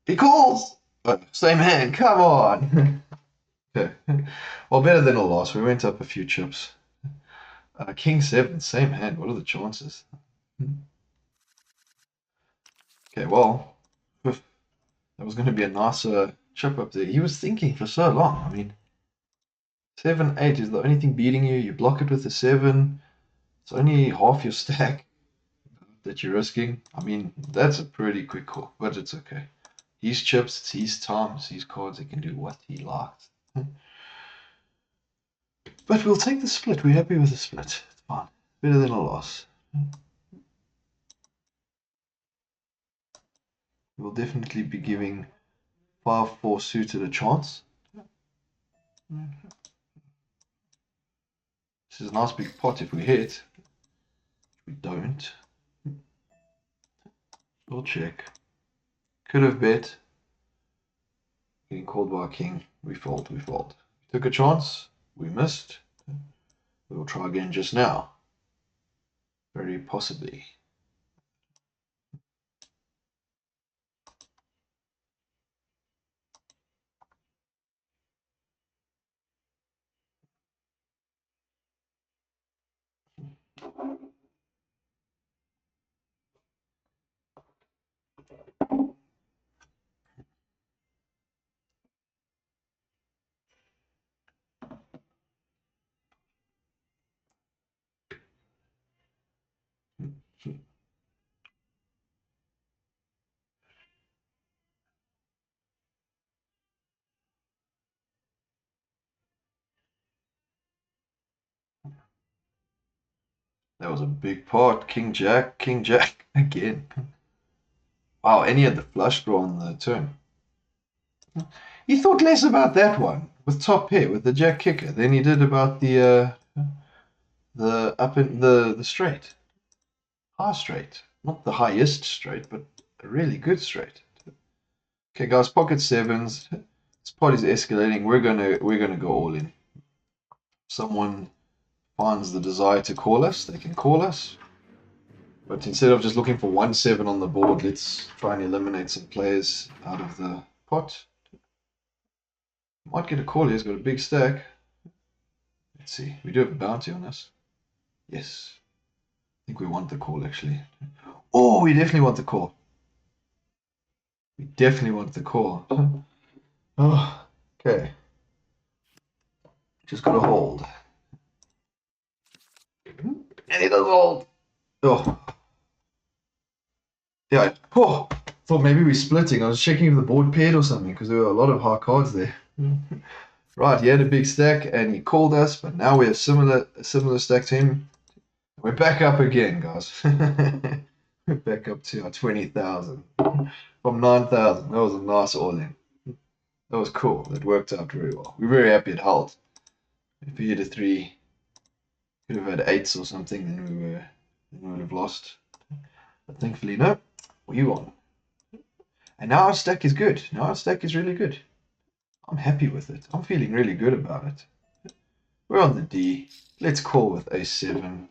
He calls! Oh, same hand, come on! Okay. Well, better than a loss. We went up a few chips. King 7, same hand. What are the chances? Okay, well, that was going to be a nicer chip up there. He was thinking for so long. I mean, 7, 8 is the only thing beating you. You block it with a 7. It's only half your stack that you're risking. I mean, that's a pretty quick call, but it's okay. He's chips, it's his time, it's his cards. He can do what he likes. But we'll take the split. We're happy with the split. It's fine. Better than a loss. We'll definitely be giving 5-4 suited a chance. This is a nice big pot if we hit. If we don't, we'll check. Could have bet. Getting called by a king. We fold, we fold. Took a chance. We missed. We'll try again just now. Very possibly. That was a big pot. King Jack again. Wow, and he had the flush draw on the turn. He thought less about that one with top pair with the Jack kicker than he did about the up in the straight, high straight, not the highest straight, but a really good straight. Okay, guys, pocket sevens. This pot is escalating. We're gonna go all in. Someone finds the desire to call us, they can call us. But instead of just looking for 1-7 on the board, let's try and eliminate some players out of the pot. Might get a call here. He's got a big stack. Let's see. We do have a bounty on us. Yes. I think we want the call, actually. Oh, we definitely want the call. We definitely want the call. Oh, okay. Just gotta hold. And he does hold. Oh. Yeah. Oh. Thought maybe we're splitting. I was checking if the board paired or something because there were a lot of high cards there. Right, he had a big stack and he called us, but now we have a similar stack to him. We're back up again, guys. We're back up to our 20,000 from 9,000. That was a nice all-in. That was cool. That worked out very well. We're very happy it held. If we hit a 3, could have had 8s or something, then we would have lost. But thankfully, no, we won. And now our stack is good. Now our stack is really good. I'm happy with it. I'm feeling really good about it. We're on the D. Let's call with a7.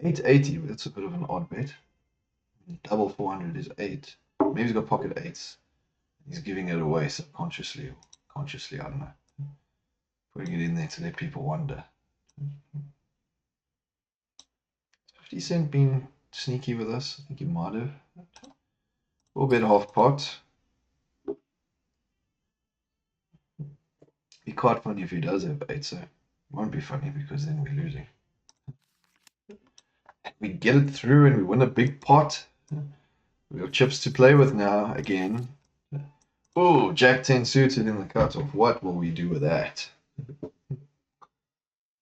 880, that's a bit of an odd bet. Double 400 is 8. Maybe he's got pocket 8s. He's giving it away subconsciously or consciously, I don't know. Putting it in there to let people wonder. 50 Cent been sneaky with us? I think he might have. We'll bet half pot. Be quite funny if he does have 8, so it won't be funny because then we're losing. we get it through and we win a big pot. We have chips to play with now again. Oh, Jack 10 suited in the cutoff. What will we do with that?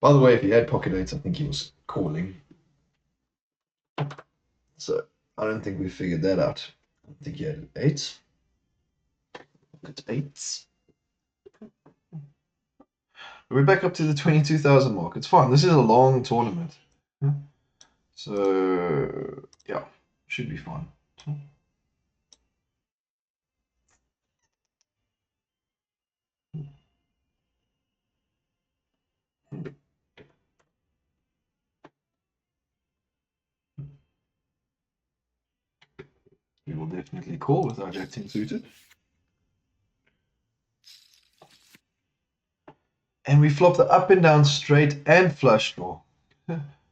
By the way, if he had pocket eights, I think he was calling. So I don't think we figured that out. I think he had eights. Pocket eights. We're back up to the 22,000 mark. It's fine. This is a long tournament. So, yeah, should be fun. We will definitely call with our Jack 10 suited. And we flop the up and down straight and flush draw.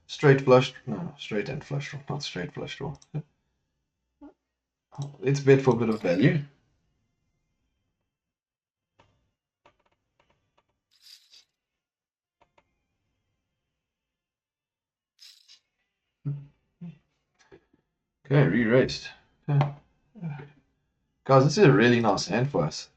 Straight flush, no, straight and flush draw, not straight flush draw. Let's bet for a bit of value. Okay, re-raised. Guys, this is a really nice hand for us.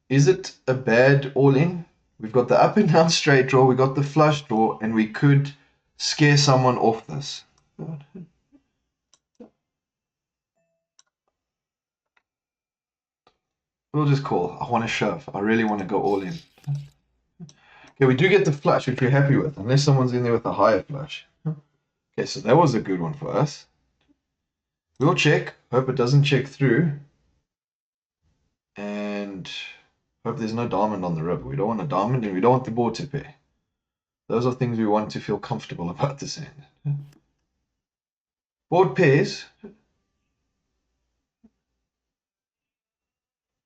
Is it a bad all-in? We've got the up and down straight draw, we got the flush draw, and we could scare someone off this. We'll just call. I want to shove. I really want to go all in. Okay, we do get the flush, which we're happy with, unless someone's in there with a higher flush. Okay, so that was a good one for us. We'll check. Hope it doesn't check through. And hope there's no diamond on the river. We don't want a diamond and we don't want the board to pair. Those are things we want to feel comfortable about this hand. Board pairs.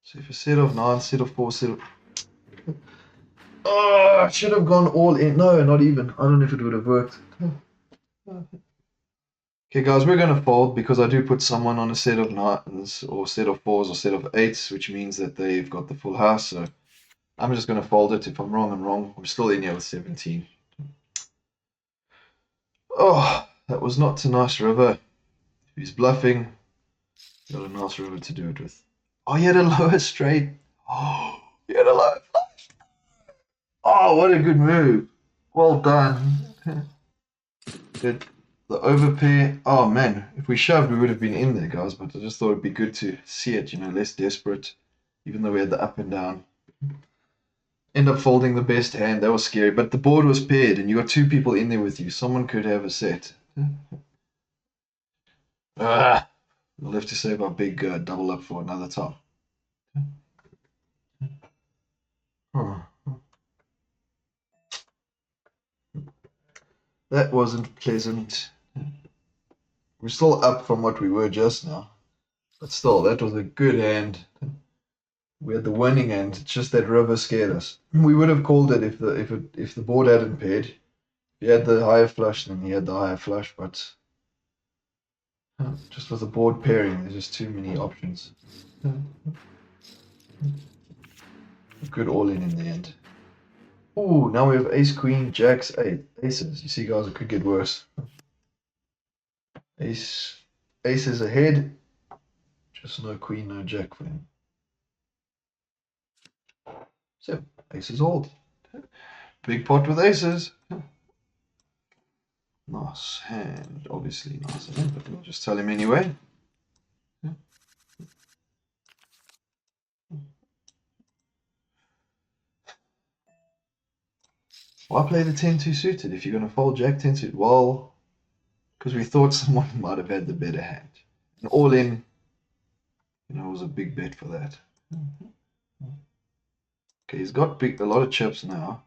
So if a set of 9, set of 4, set of... Oh, I should have gone all in. No, not even. I don't know if it would have worked. Okay, guys, we're going to fold because I do put someone on a set of 9s or set of 4s or set of 8s, which means that they've got the full house. So I'm just going to fold it. If I'm wrong, I'm wrong. I'm still in here with 17. Oh, that was not a nice river. If he's bluffing, got a nice river to do it with. Oh, he had a lower straight. Oh, he had a lower flush. Oh, what a good move. Well done. Good. The overpair. Oh man, if we shoved, we would have been in there, guys. But I just thought it'd be good to see it, you know, less desperate. Even though we had the up and down. End up folding the best hand. That was scary. But the board was paired, and you got two people in there with you. Someone could have a set. We'll have to save our big double up for another time. That wasn't pleasant. We're still up from what we were just now. But still, that was a good hand. We had the winning hand. It's just that river scared us. We would have called it if the board hadn't paired. If he had the higher flush, then he had the higher flush. But just with the board pairing, there's just too many options. Good all in the end. Oh, now we have ace, queen, jacks, aces. You see, guys, it could get worse. Aces ahead. Just no queen, no jack for him. So, aces hold. Big pot with aces. Nice hand, obviously nice hand, but we'll just tell him anyway. Why play the 10-2 suited if you're going to fold jack 10 suited? Well, because we thought someone might have had the better hand. And all in, you know, was a big bet for that. Okay, he's got a lot of chips now.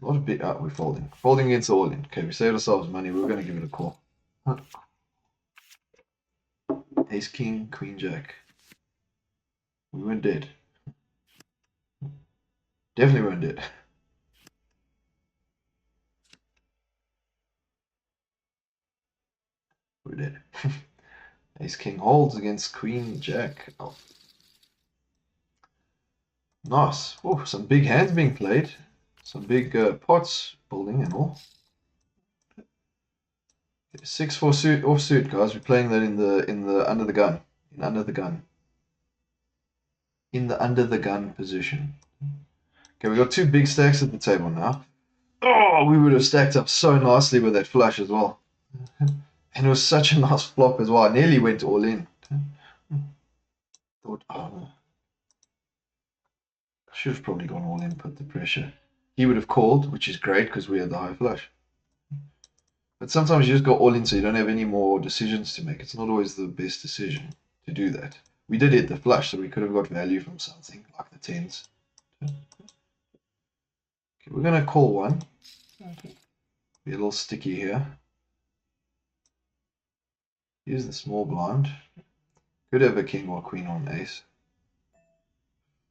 A lot of big. We're folding. Folding against all in. Okay, we saved ourselves money. We're going to give it a call. Ace, king, queen, jack. We weren't dead. Definitely weren't dead. We're dead. Ace, king holds against queen, jack. Oh. Nice. Oh, some big hands being played. some big pots building and all. 6-4 suit offsuit, guys. We're playing that in the under the gun. Under the gun position. Okay, we got 2 big stacks at the table now. Oh, we would have stacked up so nicely with that flush as well. And it was such a nice flop as well. I nearly went all in. Thought, oh, I should have probably gone all in, put the pressure. He would have called, which is great because we had the high flush. But sometimes you just go all in so you don't have any more decisions to make. It's not always the best decision to do that. We did hit the flush, so we could have got value from something, like the 10s. Okay, we're going to call one. Be a little sticky here. Use the small blind. Could have a king or queen or an ace.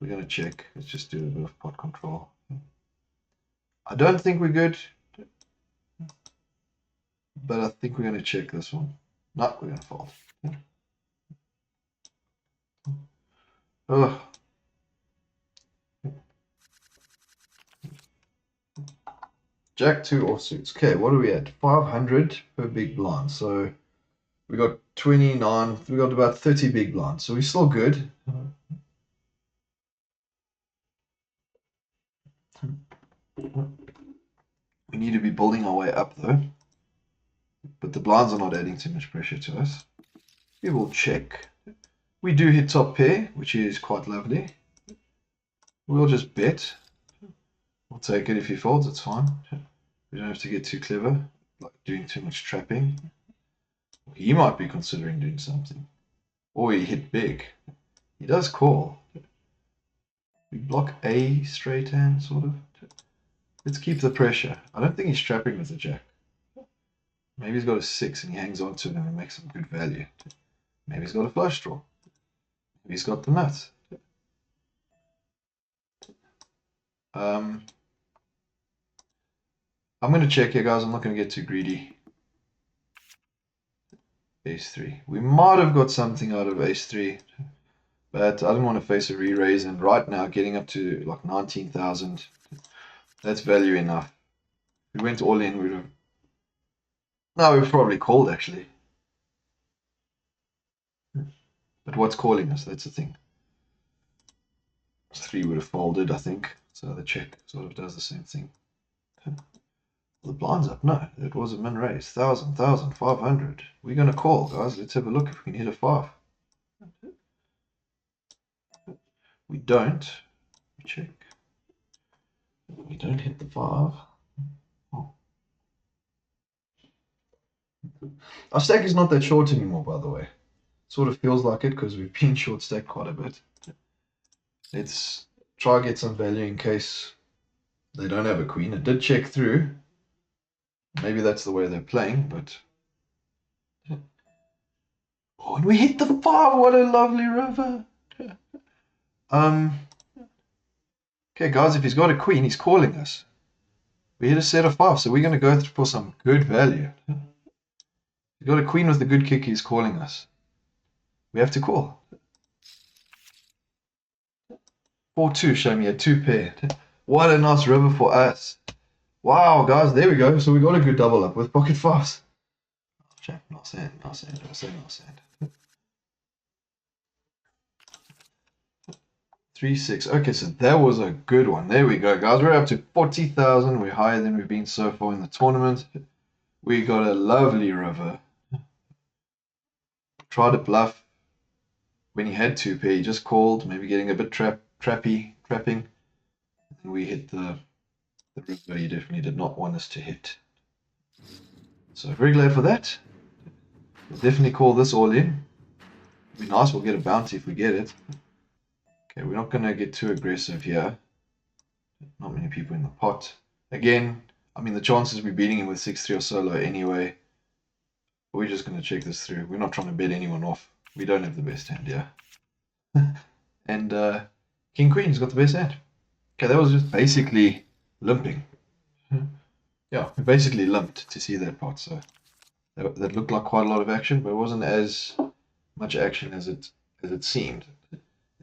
We're going to check. Let's just do a bit of pot control. I don't think we're good, but I think we're going to check this one. No, we're going to fold. Oh. Jack 2 offsuits. Okay, what are we at? 500 per big blind. So we got 29. We got about 30 big blinds. So we're still good. We need to be building our way up though. But the blinds are not adding too much pressure to us. We will check. We do hit top pair, which is quite lovely. We'll just bet. We'll take it if he folds, it's fine. We don't have to get too clever, like doing too much trapping. He might be considering doing something. Or he hit big. He does call. We block a straight hand, sort of. Let's keep the pressure. I don't think he's trapping with the jack. Maybe he's got a 6 and he hangs on to it and makes some good value. Maybe he's got a flush draw. Maybe he's got the nuts. I'm going to check here, guys. I'm not going to get too greedy. Ace 3. We might have got something out of ace 3, but I didn't want to face a re-raise, and right now getting up to like 19,000, that's value enough. If we went all in, we'd have... No, we've probably called actually. But what's calling us? That's the thing. 3 would have folded, I think. So the check sort of does the same thing. The blind's up. No, it was a min raise. 1,000, 500. We're going to call, guys. Let's have a look if we can hit a 5. We don't. Check. We don't hit the 5. Oh. Our stack is not that short anymore, by the way. Sort of feels like it because we've been short stacked quite a bit. Let's try get some value in case they don't have a queen. It did check through. Maybe that's the way they're playing, but... Oh, and we hit the 5! What a lovely river! Okay, guys, if he's got a queen, he's calling us. We hit a set of 5, so we're going to go for some good value. If he's got a queen with a good kick, he's calling us. We have to call. 4-2, show me a 2 pair. What a nice river for us. Wow, guys, there we go. So we got a good double up with pocket 5s. Nice hand, nice hand, nice hand, nice hand. 3-6. Okay, so that was a good one. There we go, guys. We're up to 40,000. We're higher than we've been so far in the tournament. We got a lovely river. Tried to bluff when he had 2 pair. He just called, maybe getting a bit trapping. And we hit the river he definitely did not want us to hit. So very glad for that. We'll definitely call this all in. It'd be nice, we'll get a bounty if we get it. Okay, we're not going to get too aggressive here. Not many people in the pot. Again, I mean, the chances we're beating him with 6-3 or solo anyway. We're just going to check this through. We're not trying to bet anyone off. We don't have the best hand here. And King Queen's got the best hand. Okay, that was just basically limping. Yeah, we basically limped to see that pot. So that looked like quite a lot of action, but it wasn't as much action as it seemed.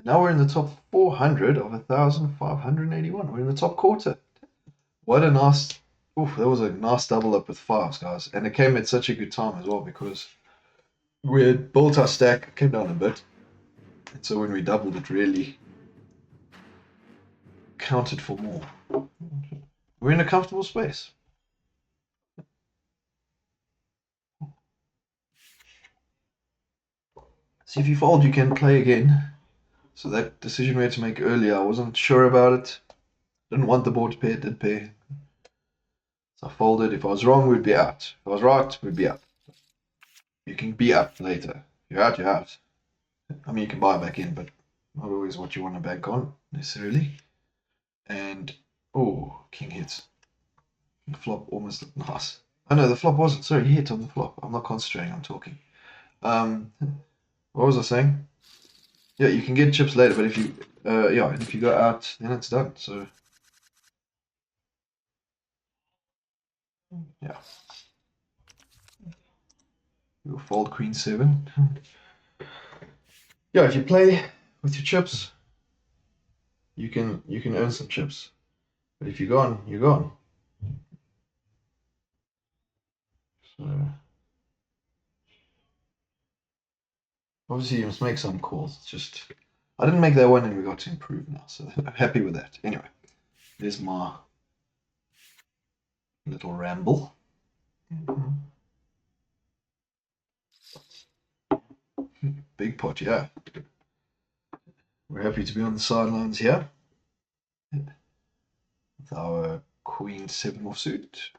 Now we're in the top 400 of 1,581. We're in the top quarter. What a nice. Oof, that was a nice double up with fives, guys. And it came at such a good time as well because we had built our stack, came down a bit. And so when we doubled, it really counted for more. We're in a comfortable space. See, if you fold, you can play again. So that decision we had to make earlier, I wasn't sure about it. Didn't want the board to pay, it did pay. So I folded. If I was wrong, we'd be out. If I was right, we'd be up. You can be up later. If you're out, you're out. I mean, you can buy back in, but not always what you want to bank on, necessarily. And, oh, king hits. The flop almost looked nice. Oh no, the flop wasn't. Sorry, he hit on the flop. I'm not concentrating, I'm talking. What was I saying? Yeah, you can get chips later, but if you, yeah, and if you go out, then it's done. So, yeah. You'll fold queen seven. Yeah, if you play with your chips, you can earn some chips. But if you're gone, you're gone. So obviously you must make some calls. It's just I didn't make that one and we got to improve now, so I'm happy with that. Anyway, there's my little ramble. Big pot, yeah. We're happy to be on the sidelines here. With our queen seven offsuit.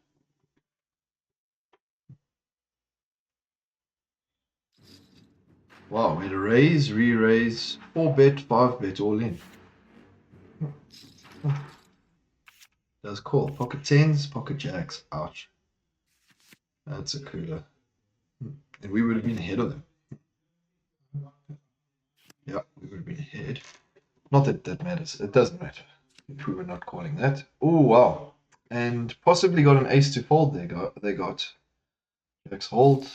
Wow, we had a raise, re-raise, 4-bet, 5-bet, all in. Does call. Pocket tens, pocket jacks. Ouch. That's a cooler. And we would have been ahead of them. Yeah, we would have been ahead. Not that that matters. It doesn't matter if we were not calling that. Oh, wow. And possibly got an ace to fold they got. Jacks hold.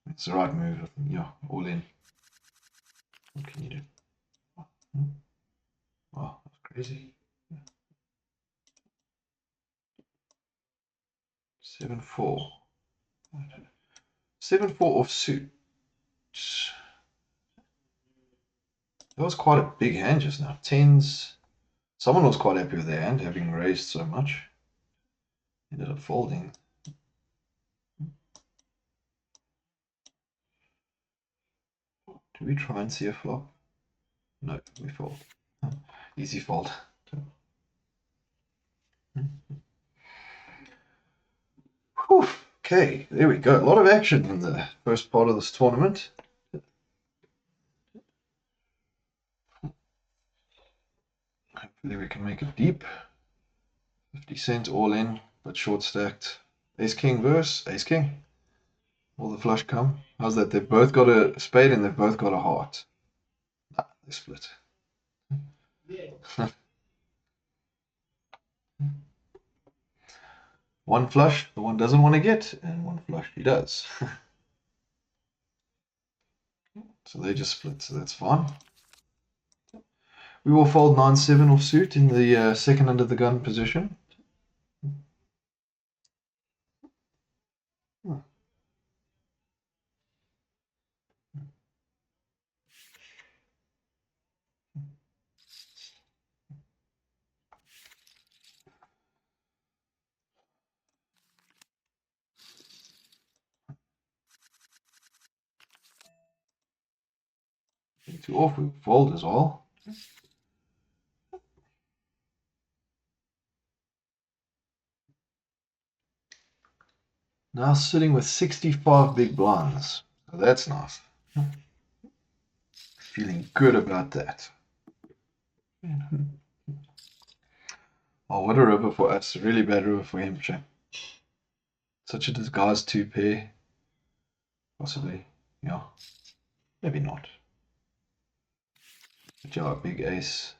It's the right move. Yeah, all in. What can you do? Wow, that's crazy. 7-4. 7-4 offsuit. That was quite a big hand just now. Tens. Someone was quite happy with their hand, having raised so much. Ended up folding. Do we try and see a flop? No, we fold. Easy fold. Whew. Okay, there we go. A lot of action in the first part of this tournament. Hopefully we can make it deep. 50 cent all in, but short stacked. Ace King versus Ace King. Will the flush come? How's that? They've both got a spade and they've both got a heart. Nah, they split. One flush, the one doesn't want to get, and one flush he does. So they just split, so that's fine. We will fold 9-7 offsuit in the second under the gun position. Two off, we fold as well. Now sitting with 65 big blinds. So that's nice. Feeling good about that. Oh, what a river for us. Really bad river for him, Shane. Such a disguised two pair. Possibly. Yeah. Maybe not. But yeah, big ace.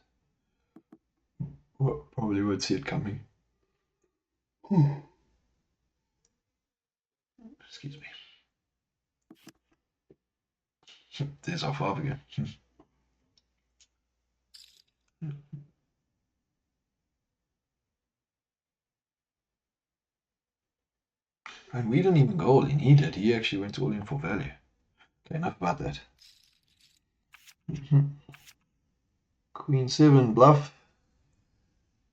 Well, probably would see it coming. Excuse me. There's our 5 again. And we didn't even go all in. He did. He actually went all in for value. Okay, enough about that. Queen 7 bluff.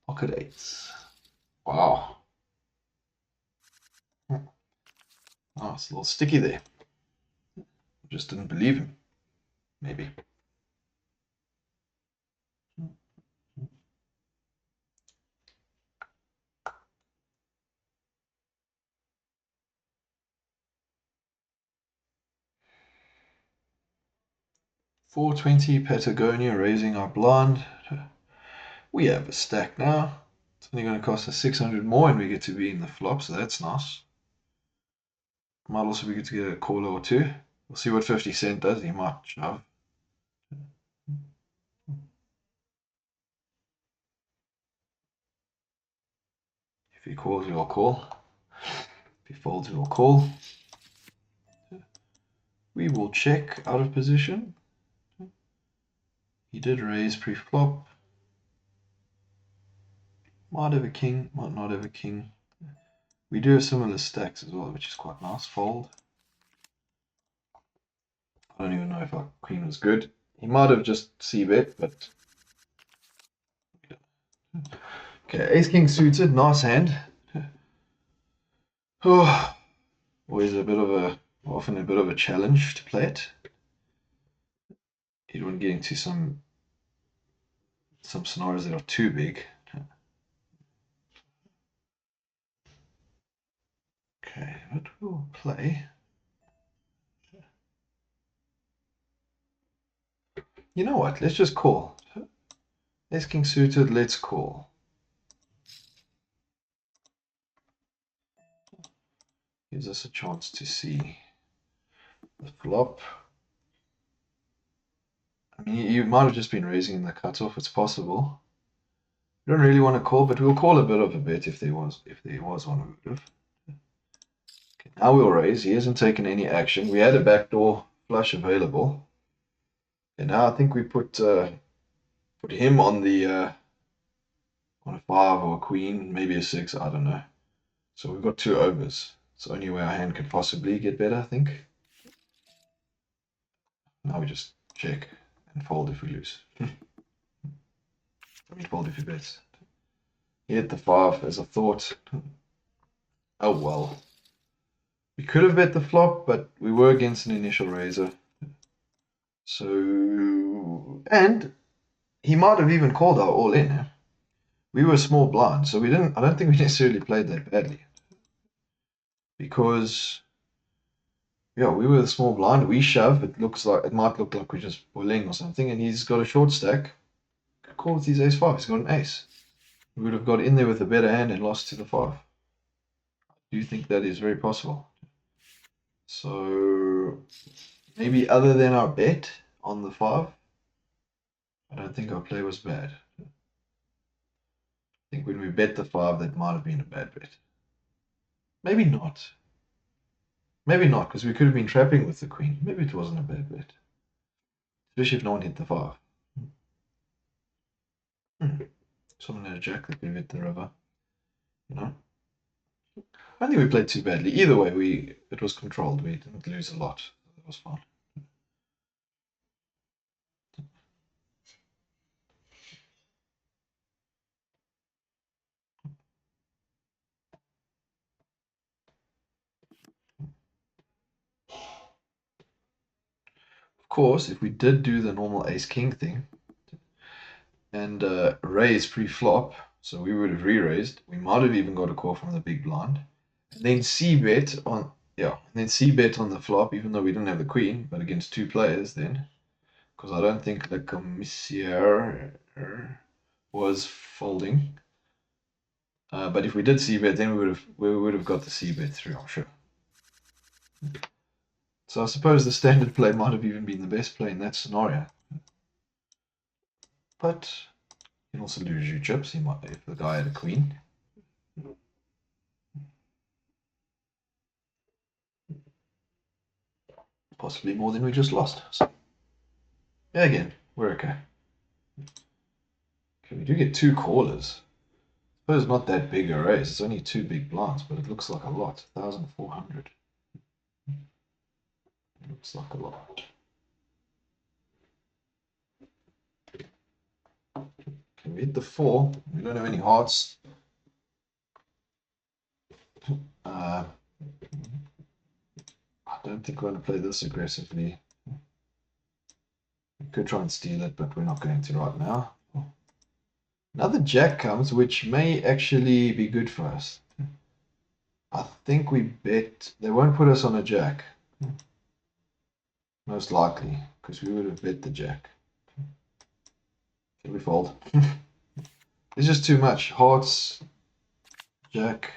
Pocket 8s. Wow. Oh, it's a little sticky there. Just didn't believe him. Maybe. $4.20 Patagonia raising our blind. We have a stack now. It's only going to cost us 600 more and we get to be in the flop, so that's nice. Might also be good to get a caller or two. We'll see what 50 Cent does. He might shove. If he calls, we'll call. If he folds, we'll call. We will check out of position. He did raise pre-flop. Might have a king, might not have a king. We do have similar stacks as well, which is quite nice. Fold. I don't even know if our queen was good. He might have just c-bet, but... Okay, ace-king suited, nice hand. Oh, always often a bit of a challenge to play it. You don't want to get into some scenarios that are too big. Okay, but we'll play. You know what? Let's just call. Ace-king suited, let's call. Gives us a chance to see the flop. I mean, you might have just been raising in the cutoff. It's possible. We don't really want to call, but we'll call a bit of a bet if there was one. We would have. Okay, now we'll raise. He hasn't taken any action. We had a backdoor flush available, and now I think we put him on the on a 5 or a queen, maybe a 6. I don't know. So we've got 2 overs. It's the only way our hand could possibly get better, I think. Now we just check and fold if we lose. I mean, fold if he bets. He hit the 5 as I thought. Oh well. We could have bet the flop, but we were against an initial raiser. So, and he might have even called our all in. We were small blind, so I don't think we necessarily played that badly. Because, yeah, we were the small blind, we shove, it might look like we're just bullying or something, and he's got a short stack. Could call with his ace-5, he's got an ace. We would have got in there with a better hand and lost to the 5. Do you think that is very possible? So, maybe other than our bet on the 5, I don't think our play was bad. I think when we bet the 5, that might have been a bad bet. Maybe not. Maybe not, because we could have been trapping with the queen. Maybe it wasn't a bad bet. Especially if no one hit the 5. Someone had a jack that could have hit the river. You know? I think we played too badly. Either way, it was controlled. We didn't lose a lot. It was fine. Of course, if we did do the normal ace-king thing and raise pre-flop, so we would have re-raised, we might have even got a call from the big blind. And then c-bet on the flop, even though we didn't have the queen, but against 2 players then. Because I don't think the commissaire was folding. But if we did c-bet, then we would have got the c-bet through, I'm sure. So I suppose the standard play might have even been the best play in that scenario. But you can also lose your chips. If the guy had a queen. Possibly more than we just lost. So, yeah, again, we're okay. Okay, we do get 2 callers. suppose not that big a raise. It's only 2 big blinds, but it looks like a lot. 1,400. Looks like a lot. Can we hit the 4? We don't have any hearts. I don't think we're going to play this aggressively. We could try and steal it, but we're not going to right now. Another jack comes, which may actually be good for us. I think we bet. They won't put us on a jack. Most likely, because we would have bet the jack. Can we fold? It's just too much. Hearts, jack,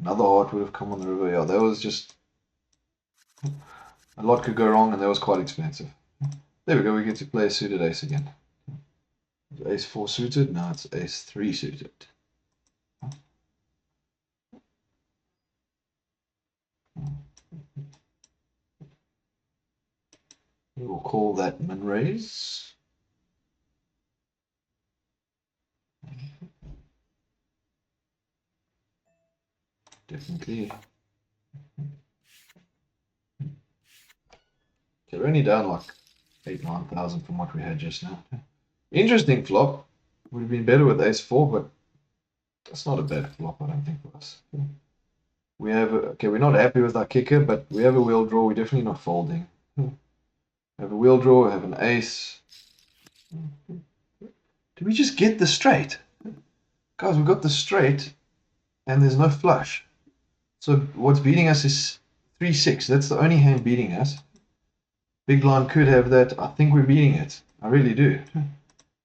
another heart would have come on the river. Yeah, that was just... A lot could go wrong, and that was quite expensive. There we go, we get to play a suited ace again. Is ace 4 suited? No, it's ace 3 suited. We will call that min raise. Definitely. Okay, we're only down like 8,000-9,000 from what we had just now. Interesting flop. Would have been better with ace 4, but that's not a bad flop, I don't think, for us. We have, okay, we're not happy with our kicker, but we have a wheel draw. We're definitely not folding. We have a wheel draw, we have an ace. Did we just get the straight? Guys, we got the straight, and there's no flush. So what's beating us is 3-6. That's the only hand beating us. Big blind could have that. I think we're beating it. I really do.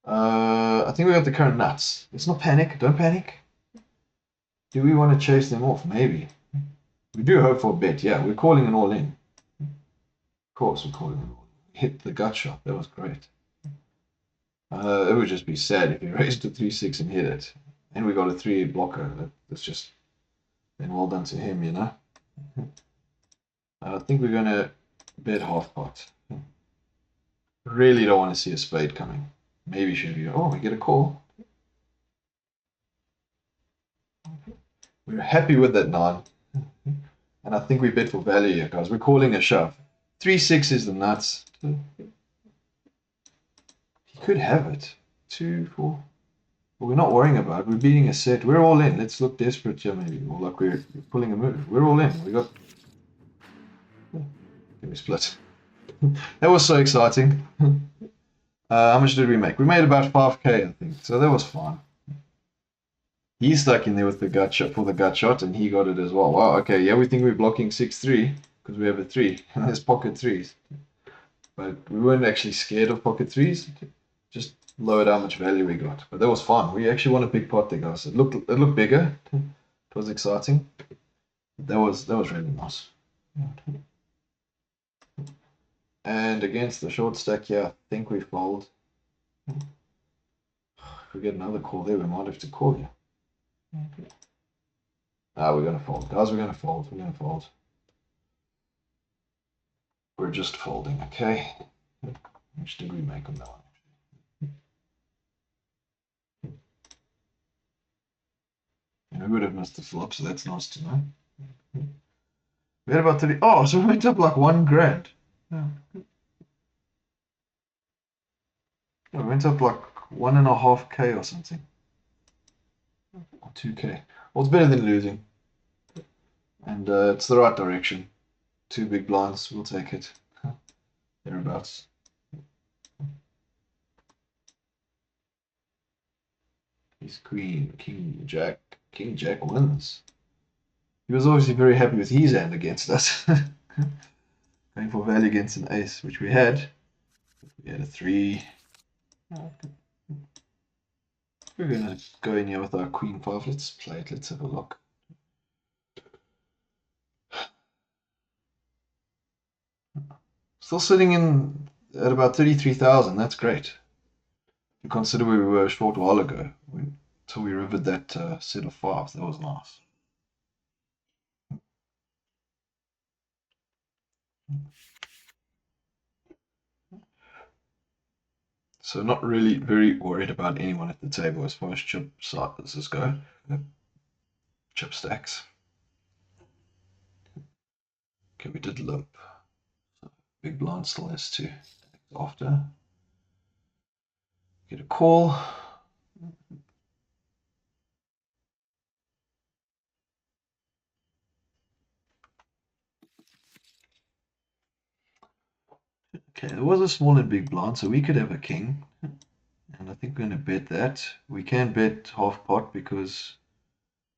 I think we got the current nuts. Let's not panic. Don't panic. Do we want to chase them off? Maybe. We do hope for a bet. Yeah, we're calling an all in. Of course, we're calling an all in. Hit the gut shot. That was great. It would just be sad if we raised to 3-6 and hit it. And we got a 3-8 blocker. That's just then well done to him, you know. I think we're going to bet half pot. Really don't want to see a spade coming. Maybe should be. Oh, we get a call. We're happy with that 9. And I think we bet for value here, guys. We're calling a shove. 3-6 is the nuts. He could have it. 2, 4. But we're not worrying about it. We're beating a set. We're all in. Let's look desperate here, maybe. Or like we're pulling a move. We're all in. We got... Give me split. That was so exciting. How much did we make? We made about 5k, I think. So that was fine. He's stuck in there with the gut shot for the gut shot, and he got it as well. Wow, okay, yeah, we think we're blocking 6-3 because we have a 3, and there's pocket 3s. But we weren't actually scared of pocket 3s, just lowered how much value we got. But that was fun. We actually won a big pot there, guys. It looked bigger. It was exciting. That was really nice. And against the short stack, yeah, I think we fold. If we get another call there, we might have to call you. We're going to fold. Guys, we're going to fold. We're going to fold. We're just folding, okay? How much did we make on that one? And we would have missed the flop, so that's nice to know. We had about 30. Oh, so we went up like 1 grand. Yeah. We went up like 1.5k or something. Or 2k. Well, it's better than losing. And it's the right direction. 2 big blinds, we'll take it. Thereabouts. He's queen, king, jack. King, jack wins. He was obviously very happy with his hand against us. Going for value against an ace, which we had. We had a 3. We're going to go in here with our queen 5. Let's play it. Let's have a look. Still sitting in at about 33,000. That's great. You consider where we were a short while ago until we rivered that set of 5s. That was nice. So not really very worried about anyone at the table as far as chip sizes go. Chip stacks. Okay, we did limp. So big blind still has to after. Get a call. Okay, there was a small and big blind, so we could have a king. And I think we're going to bet that. We can bet half pot because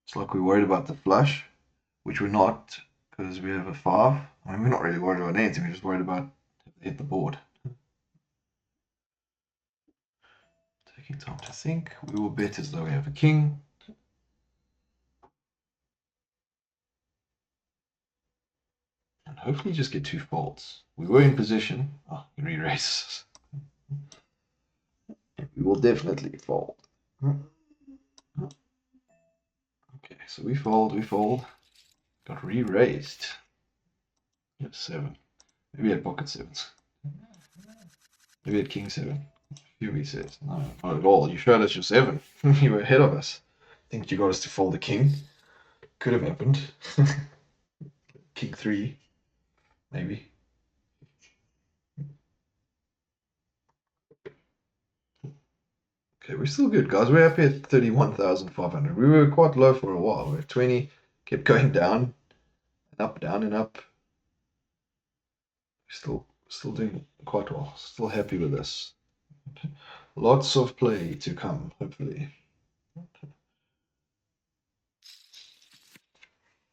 it's like we're worried about the flush, which we're not because we have a 5. I mean, we're not really worried about anything. We're just worried about hit the board. Taking time to think. We will bet as though we have a king. And hopefully just get 2 folds. We were in position. Oh, he re-raises. We will definitely fold. Okay, so we fold. Got re-raised. Yep, 7. Maybe at pocket 7s. Maybe at king 7. Huey says, no, not at all. You showed us your 7. You were ahead of us. I think you got us to fold the king. Could have happened. King 3. Maybe. Okay, we're still good, guys. We're happy at 31,500. We were quite low for a while. We're at 20. Kept going down. And up, down, and up. Still doing quite well. Still happy with this. Lots of play to come, hopefully.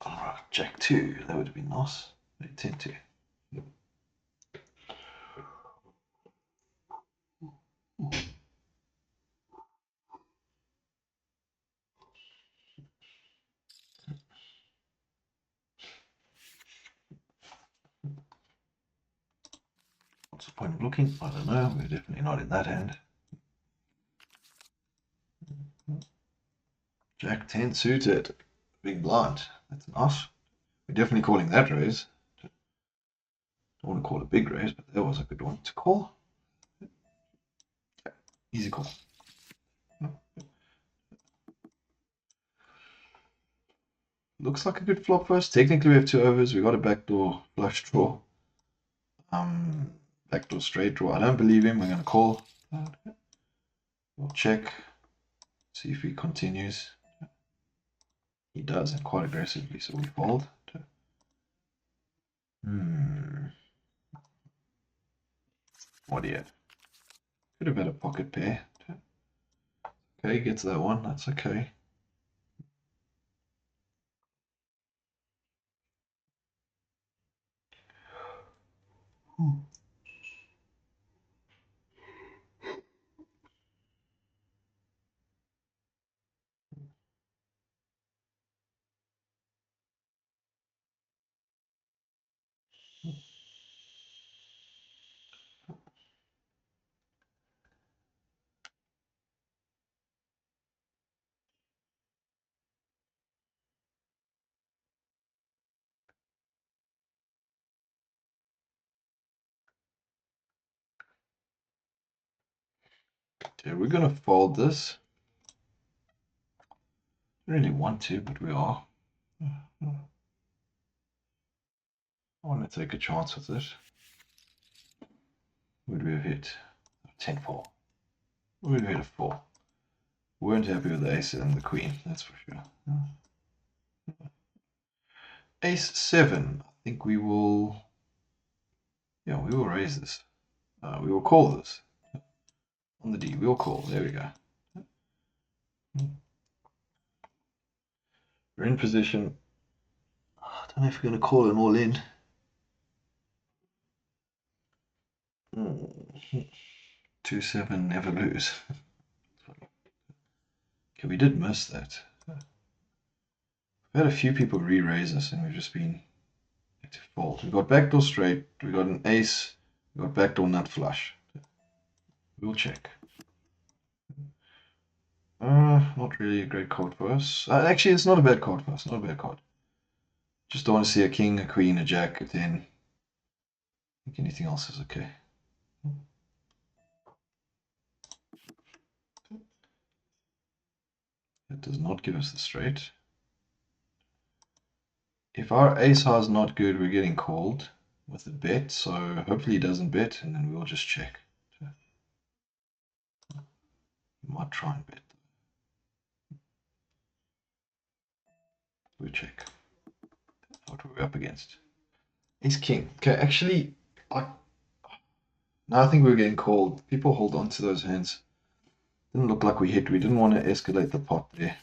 Alright, Jack 2. That would have been nice. 10-2. What's the point of looking? I don't know. We're definitely not in that hand. Jack 10 suited. Big blind. That's nice. We're definitely calling that raise. Don't want to call a big raise, but that was a good one to call. Easy call. Looks like a good flop for us. Technically, we have 2 overs. We got a backdoor flush draw. Backdoor straight draw. I don't believe him. We're going to call. We'll check. See if he continues. He does, and quite aggressively, so we fold. What do you have? Could have had a pocket pair. Okay, gets that one. That's okay. Okay, we're gonna fold this. Don't really want to, but we are. I want to take a chance with this. Would we have hit 10-4? Would we have hit a 4? Weren't happy with the ace and the queen, that's for sure. Ace 7. I think we will. Yeah, we will raise this. We will call this. On the D, we'll call. There we go. We're in position. I don't know if we're going to call them all in. 2-7, never lose. Okay, we did miss that. We've had a few people re-raise us, and we've just been to fold. We got backdoor straight. We got an ace. We got backdoor nut flush. We'll check. Not really a great card for us. Actually, it's not a bad card for us. Not a bad card. Just don't want to see a king, a queen, a jack, a 10. I think anything else is okay. That does not give us the straight. If our ace high is not good, we're getting called with a bet, so hopefully he doesn't bet, and then we'll just check. Might try and bet. We'll check. What were we up against? Ace king. Okay, actually, now I think we're getting called. People hold on to those hands. Didn't look like we hit. We didn't want to escalate the pot there.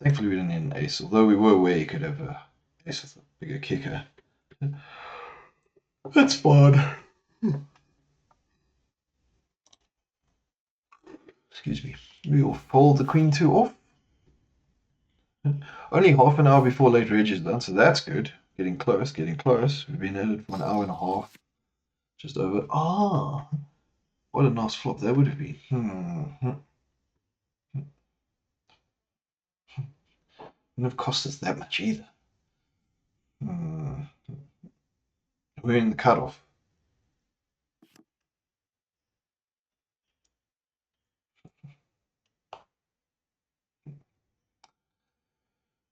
Thankfully, we didn't hit an ace, although we were aware he could have a ace with a bigger kicker. That's fine. Excuse me. We'll fold the queen two off. Only half an hour before late reg is done, so that's good. Getting close, getting close. We've been at it for an hour and a half. Just over. Ah, what a nice flop that would have been. Wouldn't have cost us that much either. We're in the cutoff.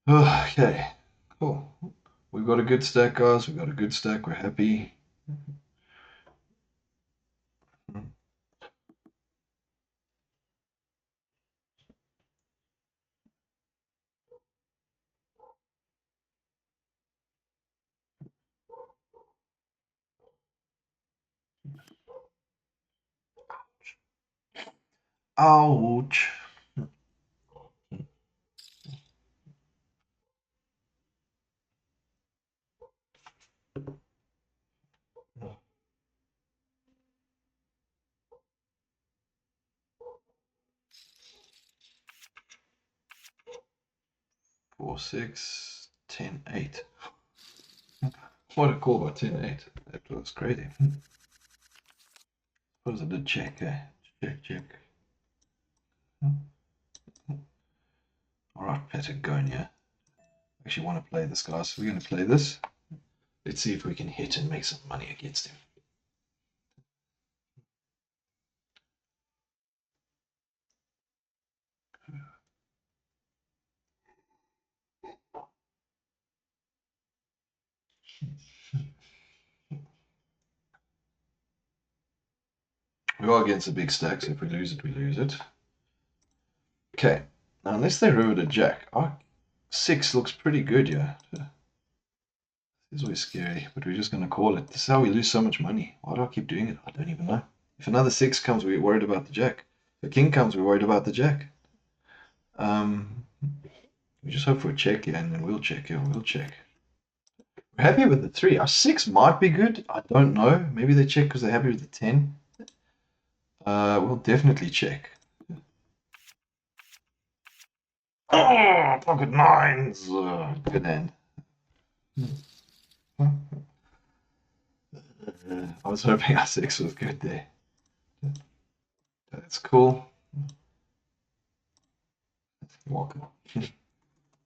Okay, cool. We've got a good stack, guys. We've got a good stack. We're happy. Ouch. 4, 6, 10, 8. What a call by 10, 8. That was crazy. Suppose I did check, eh? Check. Alright, Patagonia. Actually want to play this, guys. We're going to play this. Let's see if we can hit and make some money against him. We are against a big stack, so if we lose it, we lose it. Okay, now unless they riveted jack, our 6 looks pretty good, yeah. This is always scary, but we're just going to call it. This is how we lose so much money. Why do I keep doing it? I don't even know. If another 6 comes, we're worried about the jack. If a king comes, we're worried about the jack. We just hope for a check here, and then we'll check. Yeah, we'll check. We're happy with the 3. Our 6 might be good. I don't know. Maybe they check because they're happy with the 10. We'll definitely check. Oh, pocket 9s. Good end. I was hoping our 6 was good there. That's cool. Welcome.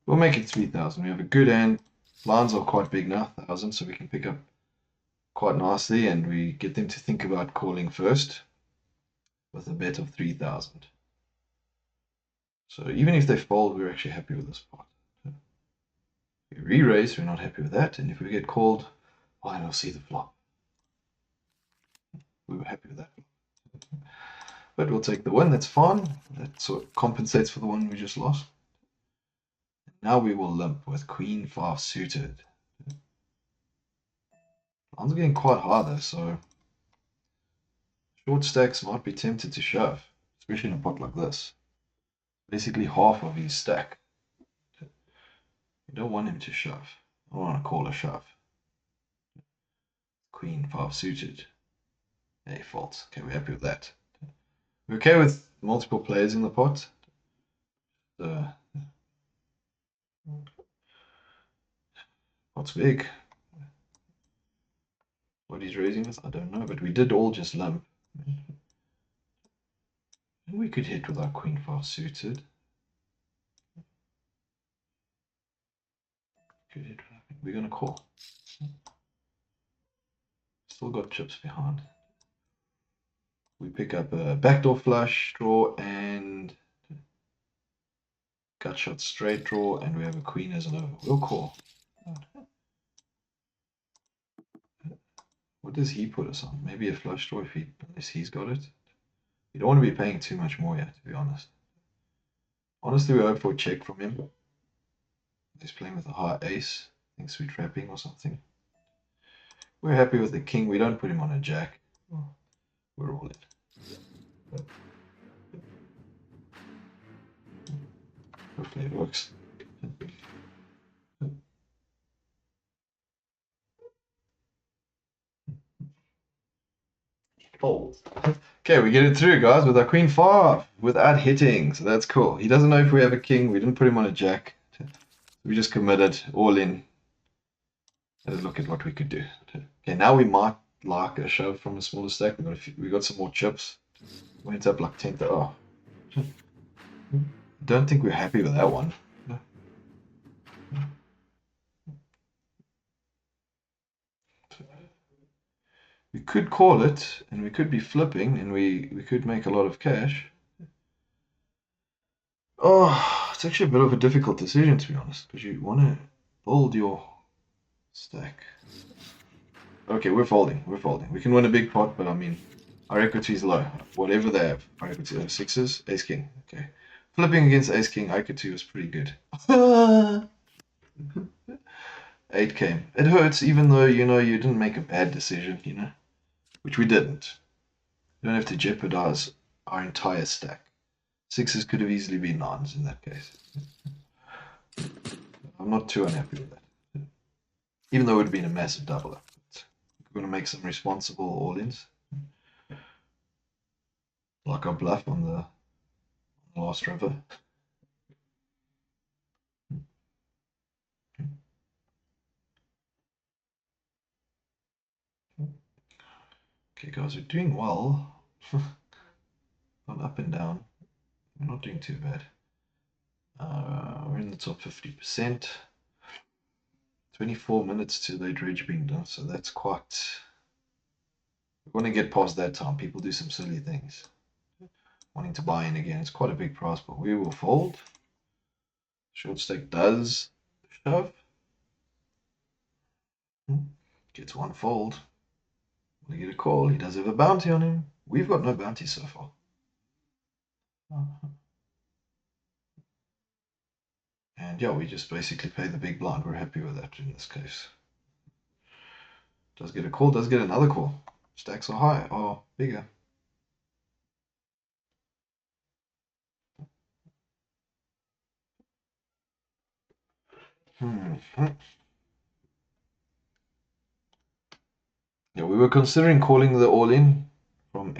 We'll make it 3,000. We have a good end. Lines are quite big now, 1,000, so we can pick up quite nicely, and we get them to think about calling first with a bet of 3,000. So even if they fold, we're actually happy with this pot. If we re-raise, we're not happy with that, and if we get called, well, then we'll see the flop. We were happy with that. But we'll take the win, that's fine. That sort of compensates for the one we just lost. Now we will limp with Queen 5 suited. Lines are getting quite high though, so short stacks might be tempted to shove, especially in a pot like this. Basically half of his stack. You don't want him to shove. I don't want to call a shove. Queen 5 suited. Hey, faults. Okay, we're happy with that. We're okay with multiple players in the pot. Pot's big. What he's raising with, I don't know, but we did all just limp. And we could hit with our Queen 5 suited. Could hit with our, we're gonna call. Still got chips behind. We pick up a backdoor flush, draw, and gut shot straight draw, and we have a queen as an over. We'll call. What does he put us on? Maybe a flush draw if unless he's got it. You don't want to be paying too much more yet, to be honest. Honestly, we hope for a check from him. He's playing with a high ace. Thinks we're trapping or something. We're happy with the king. We don't put him on a jack. We're all in. Hopefully it works. Fold. Okay, we get it through, guys, with our queen 5 without hitting. So that's cool. He doesn't know if we have a king. We didn't put him on a jack. We just committed all in. Let's look at what we could do. Okay, now we might like a shove from a smaller stack. We got some more chips. Went up like 10th. Oh, don't think we're happy with that one. We could call it, and we could be flipping, and we could make a lot of cash. Oh, it's actually a bit of a difficult decision, to be honest, because you want to build your stack. Okay, we're folding. We're folding. We can win a big pot, but I mean, our equity is low. Whatever they have, our equity is sixes, ace king. Okay, flipping against ace king, equity was pretty good. 8 came. It hurts, even though you know you didn't make a bad decision, you know, which we didn't. You don't have to jeopardize our entire stack. Sixes could have easily been nines in that case. I'm not too unhappy with that. Even though it would have been a massive double up. We're going to make some responsible all-ins. Like our bluff on the last river. Okay, guys, we're doing well. Gone up and down. We're not doing too bad. We're in the top 50%. 24 minutes to late dredge being done, so that's quite. We want to get past that time. People do some silly things. Wanting to buy in again. It's quite a big price, but we will fold. Short stake does shove. Gets one fold. We get a call. He does have a bounty on him. We've got no bounty so far. And yeah, we just basically pay the big blind. We're happy with that in this case. Does get a call, does get another call. Stacks are high, are bigger. Yeah, we were considering calling the all-in from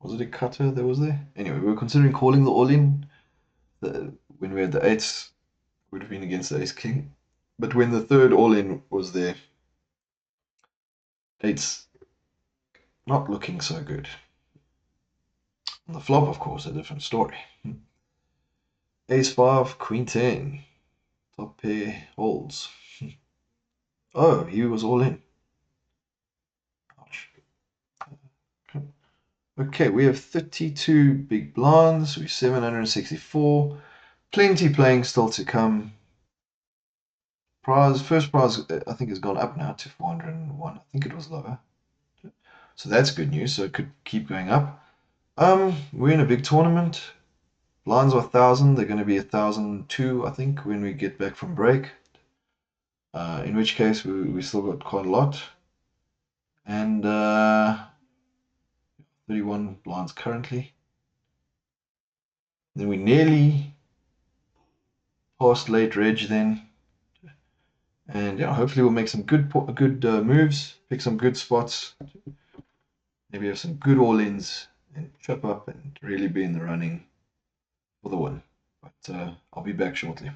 was it a cutter that was there? Anyway, we were considering calling the all-in when we had the eights. Would have been against the ace king, but when the third all-in was there, eights not looking so good. On the flop, of course, a different story. Ace 5, queen 10, top pair holds. Oh, he was all in. Ouch. Okay, we have 32 big blinds. We're 764. Plenty playing still to come. First prize, I think has gone up now to 401. I think it was lower. So that's good news. So it could keep going up. We're in a big tournament. Blinds are 1,000. They're going to be 1,002, I think, when we get back from break. In which case we still got quite a lot. And 31 blinds currently. Then we nearly past late reg then. And yeah, hopefully we'll make some good moves, pick some good spots, maybe have some good all-ins and chop up and really be in the running for the win. But I'll be back shortly.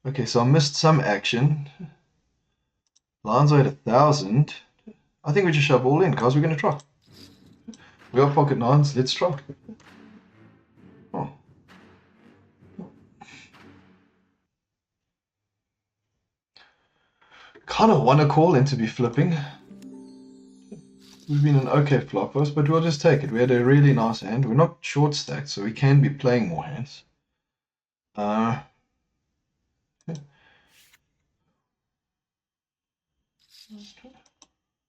Okay, so I missed some action. Lines are at 1,000. I think we just shove all in, guys. We're going to try. We got pocket nines. Let's try. Oh. Kind of want to call in to be flipping. We've been an okay flop for us, but we'll just take it. We had a really nice hand. We're not short stacked, so we can be playing more hands.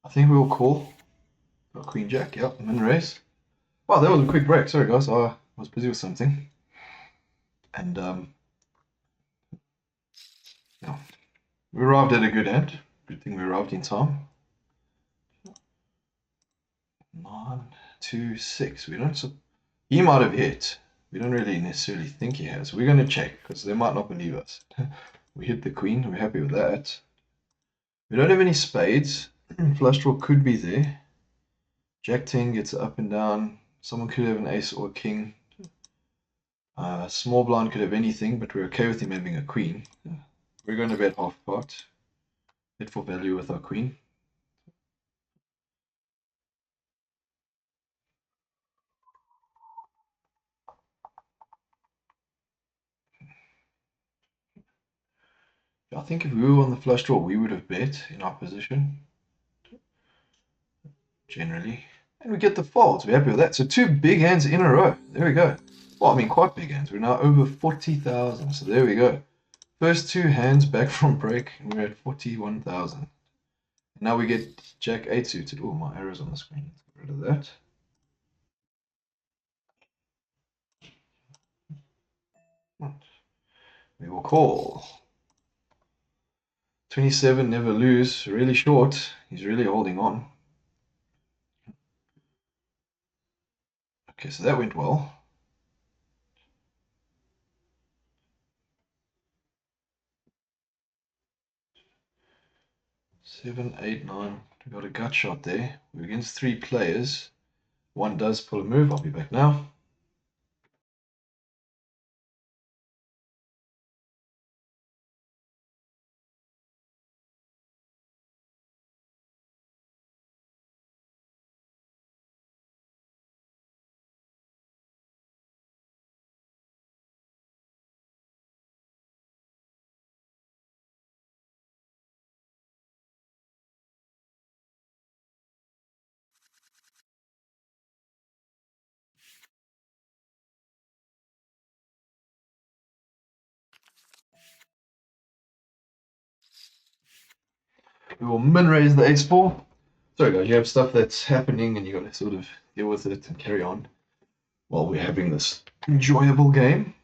I think we'll call. Got Queen Jack, yep, min raise. Wow, that was a quick break. Sorry, guys, I was busy with something. And yeah, we arrived at a good end. Good thing we arrived in time. 9, 2, 6. We don't. He might have hit. We don't really necessarily think he has. We're going to check because they might not believe us. We hit the queen. We're happy with that. We don't have any spades. Flush draw could be there. Jack 10 gets up and down. Someone could have an ace or a king. Small blind could have anything, but we're okay with him having a queen. We're going to bet half pot. Bet for value with our queen. I think if we were on the flush draw, we would have bet in our position. Generally. And we get the folds. We're happy with that. So 2 big hands in a row. There we go. Well, I mean, quite big hands. We're now over 40,000. So there we go. First 2 hands back from break, and we're at 41,000. Now we get Jack 8 suited. Oh, my arrow's on the screen. Let's get rid of that. We will call. 27, never lose. Really short. He's really holding on. Okay, so that went well. Seven, eight, nine. We got a gut shot there. We're against 3 players. One does pull a move. I'll be back now. We will min raise the ace-4. Sorry guys, you have stuff that's happening and you got to sort of deal with it and carry on while we're having this enjoyable game,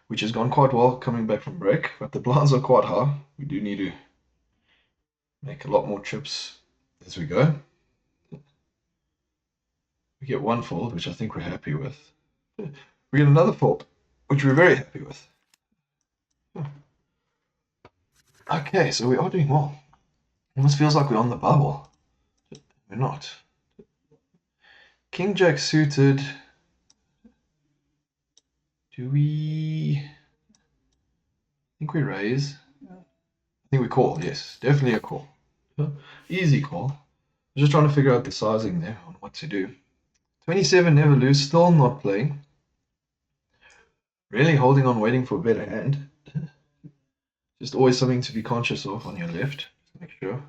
which has gone quite well coming back from break, but the blinds are quite high. We do need to make a lot more trips as we go. We get 1 fold, which I think we're happy with. We get another fold, which we're very happy with. Okay, so we are doing well. Almost feels like we're on the bubble. We're not. King Jack suited. Do we? I think we raise. I think we call. Yes, definitely a call. Easy call. I'm just trying to figure out the sizing there on what to do. 27, never lose. Still not playing. Really holding on, waiting for a better hand. Just always something to be conscious of on your left. Just make sure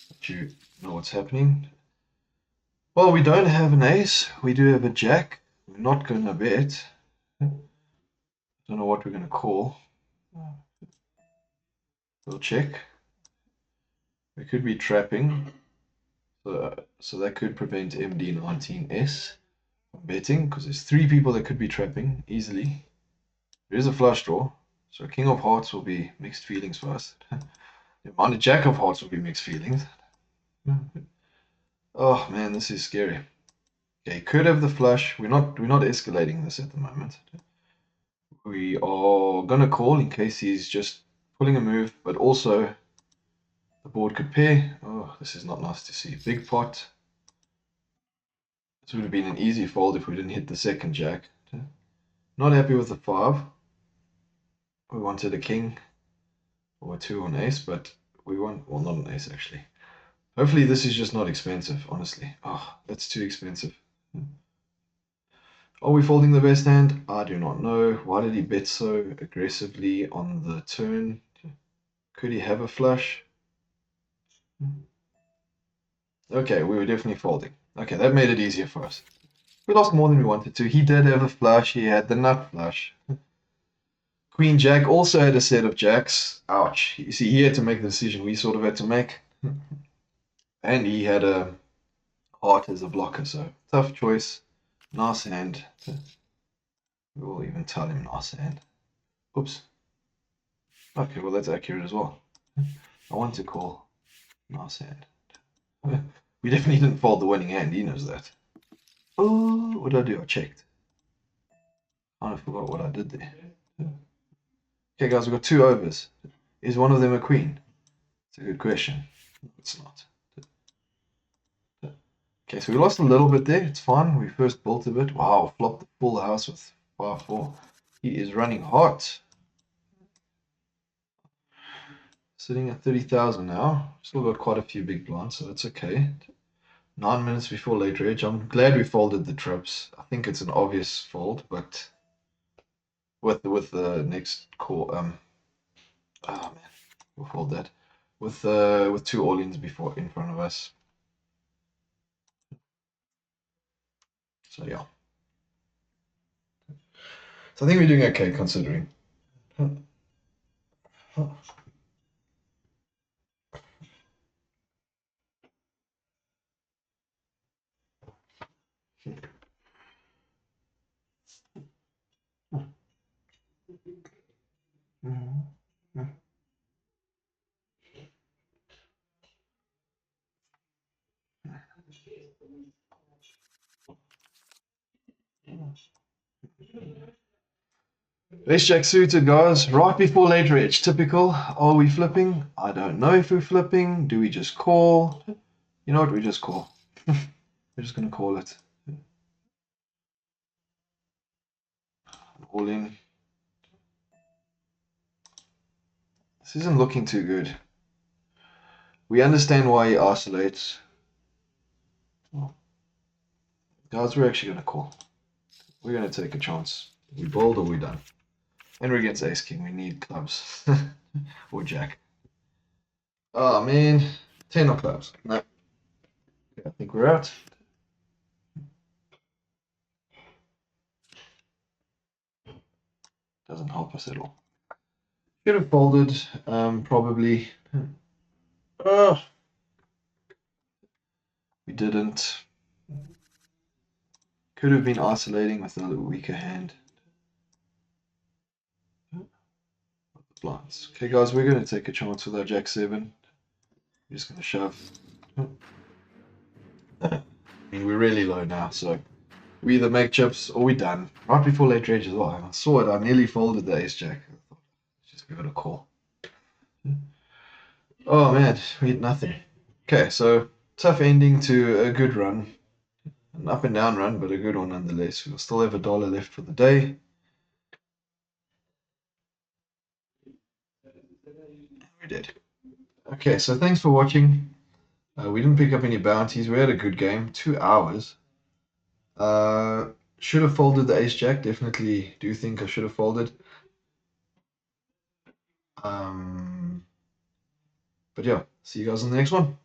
that you know what's happening. Well, we don't have an ace. We do have a jack. We're not going to bet. Don't know what we're going to call. We'll check. We could be trapping. So that could prevent MD19S from betting because there's 3 people that could be trapping easily. There is a flush draw. So King of Hearts will be mixed feelings for us. The Jack of Hearts will be mixed feelings. Oh man, this is scary. Okay, could have the flush. We're not escalating this at the moment. We are gonna call in case he's just pulling a move, but also the board could pair. Oh, this is not nice to see. Big pot. This would have been an easy fold if we didn't hit the second jack. Not happy with the 5. We wanted a king or a 2 or an ace, but we want, well, not an ace actually. Hopefully this is just not expensive, honestly. Oh, that's too expensive. Are we folding the best hand? I do not know. Why did he bet so aggressively on the turn? Could he have a flush? Okay, we were definitely folding. Okay, that made it easier for us. We lost more than we wanted to. He did have a flush. He had the nut flush. Queen Jack also had a set of jacks. Ouch. You see, he had to make the decision we sort of had to make. And he had a heart as a blocker, so tough choice. Nice hand. We will even tell him nice hand. Oops. Okay, well that's accurate as well. I want to call nice hand. We definitely didn't fold the winning hand, he knows that. Oh, what did I do? I checked. I forgot what I did there. Okay guys, we've got 2 overs. Is one of them a queen? It's a good question. It's not. Okay, so we lost a little bit there. It's fine. We first built a bit. Wow, flopped the full house with 5-4. He is running hot. Sitting at 30,000 now. Still got quite a few big blinds, so that's okay. 9 minutes before late reg. I'm glad we folded the trips. I think it's an obvious fold, but with the next call, oh man, we'll fold that. With 2 all-ins before in front of us. So yeah. So I think we're doing okay considering. Ace Jack suited, guys. Right before late reg. Typical. Are we flipping? I don't know if we're flipping. Do we just call? You know what? We just call. We're just going to call it. All in. This isn't looking too good. We understand why he oscillates. Guys, we're actually going to call. We're going to take a chance. We bold or we done. And we're against ace king. We need clubs. Or jack. Oh, man. 10 of clubs. No. Okay, I think we're out. Doesn't help us at all. Should have folded, probably. Oh, we didn't. Could have been isolating with a little weaker hand. Blinds. Okay, guys, we're going to take a chance with our jack 7. We're just going to shove. I mean, we're really low now, so we either make chips or we're done. Right before late reg as well. And I saw it. I nearly folded the ace jack. I thought, just give it a call. Oh man, we had nothing. Okay, so tough ending to a good run. An up and down run, but a good one nonetheless. We'll still have $1 left for the day. We did. Okay, so thanks for watching. We didn't pick up any bounties. We had a good game. 2 hours. Should have folded the ace jack. Definitely do think I should have folded. But yeah, see you guys in the next one.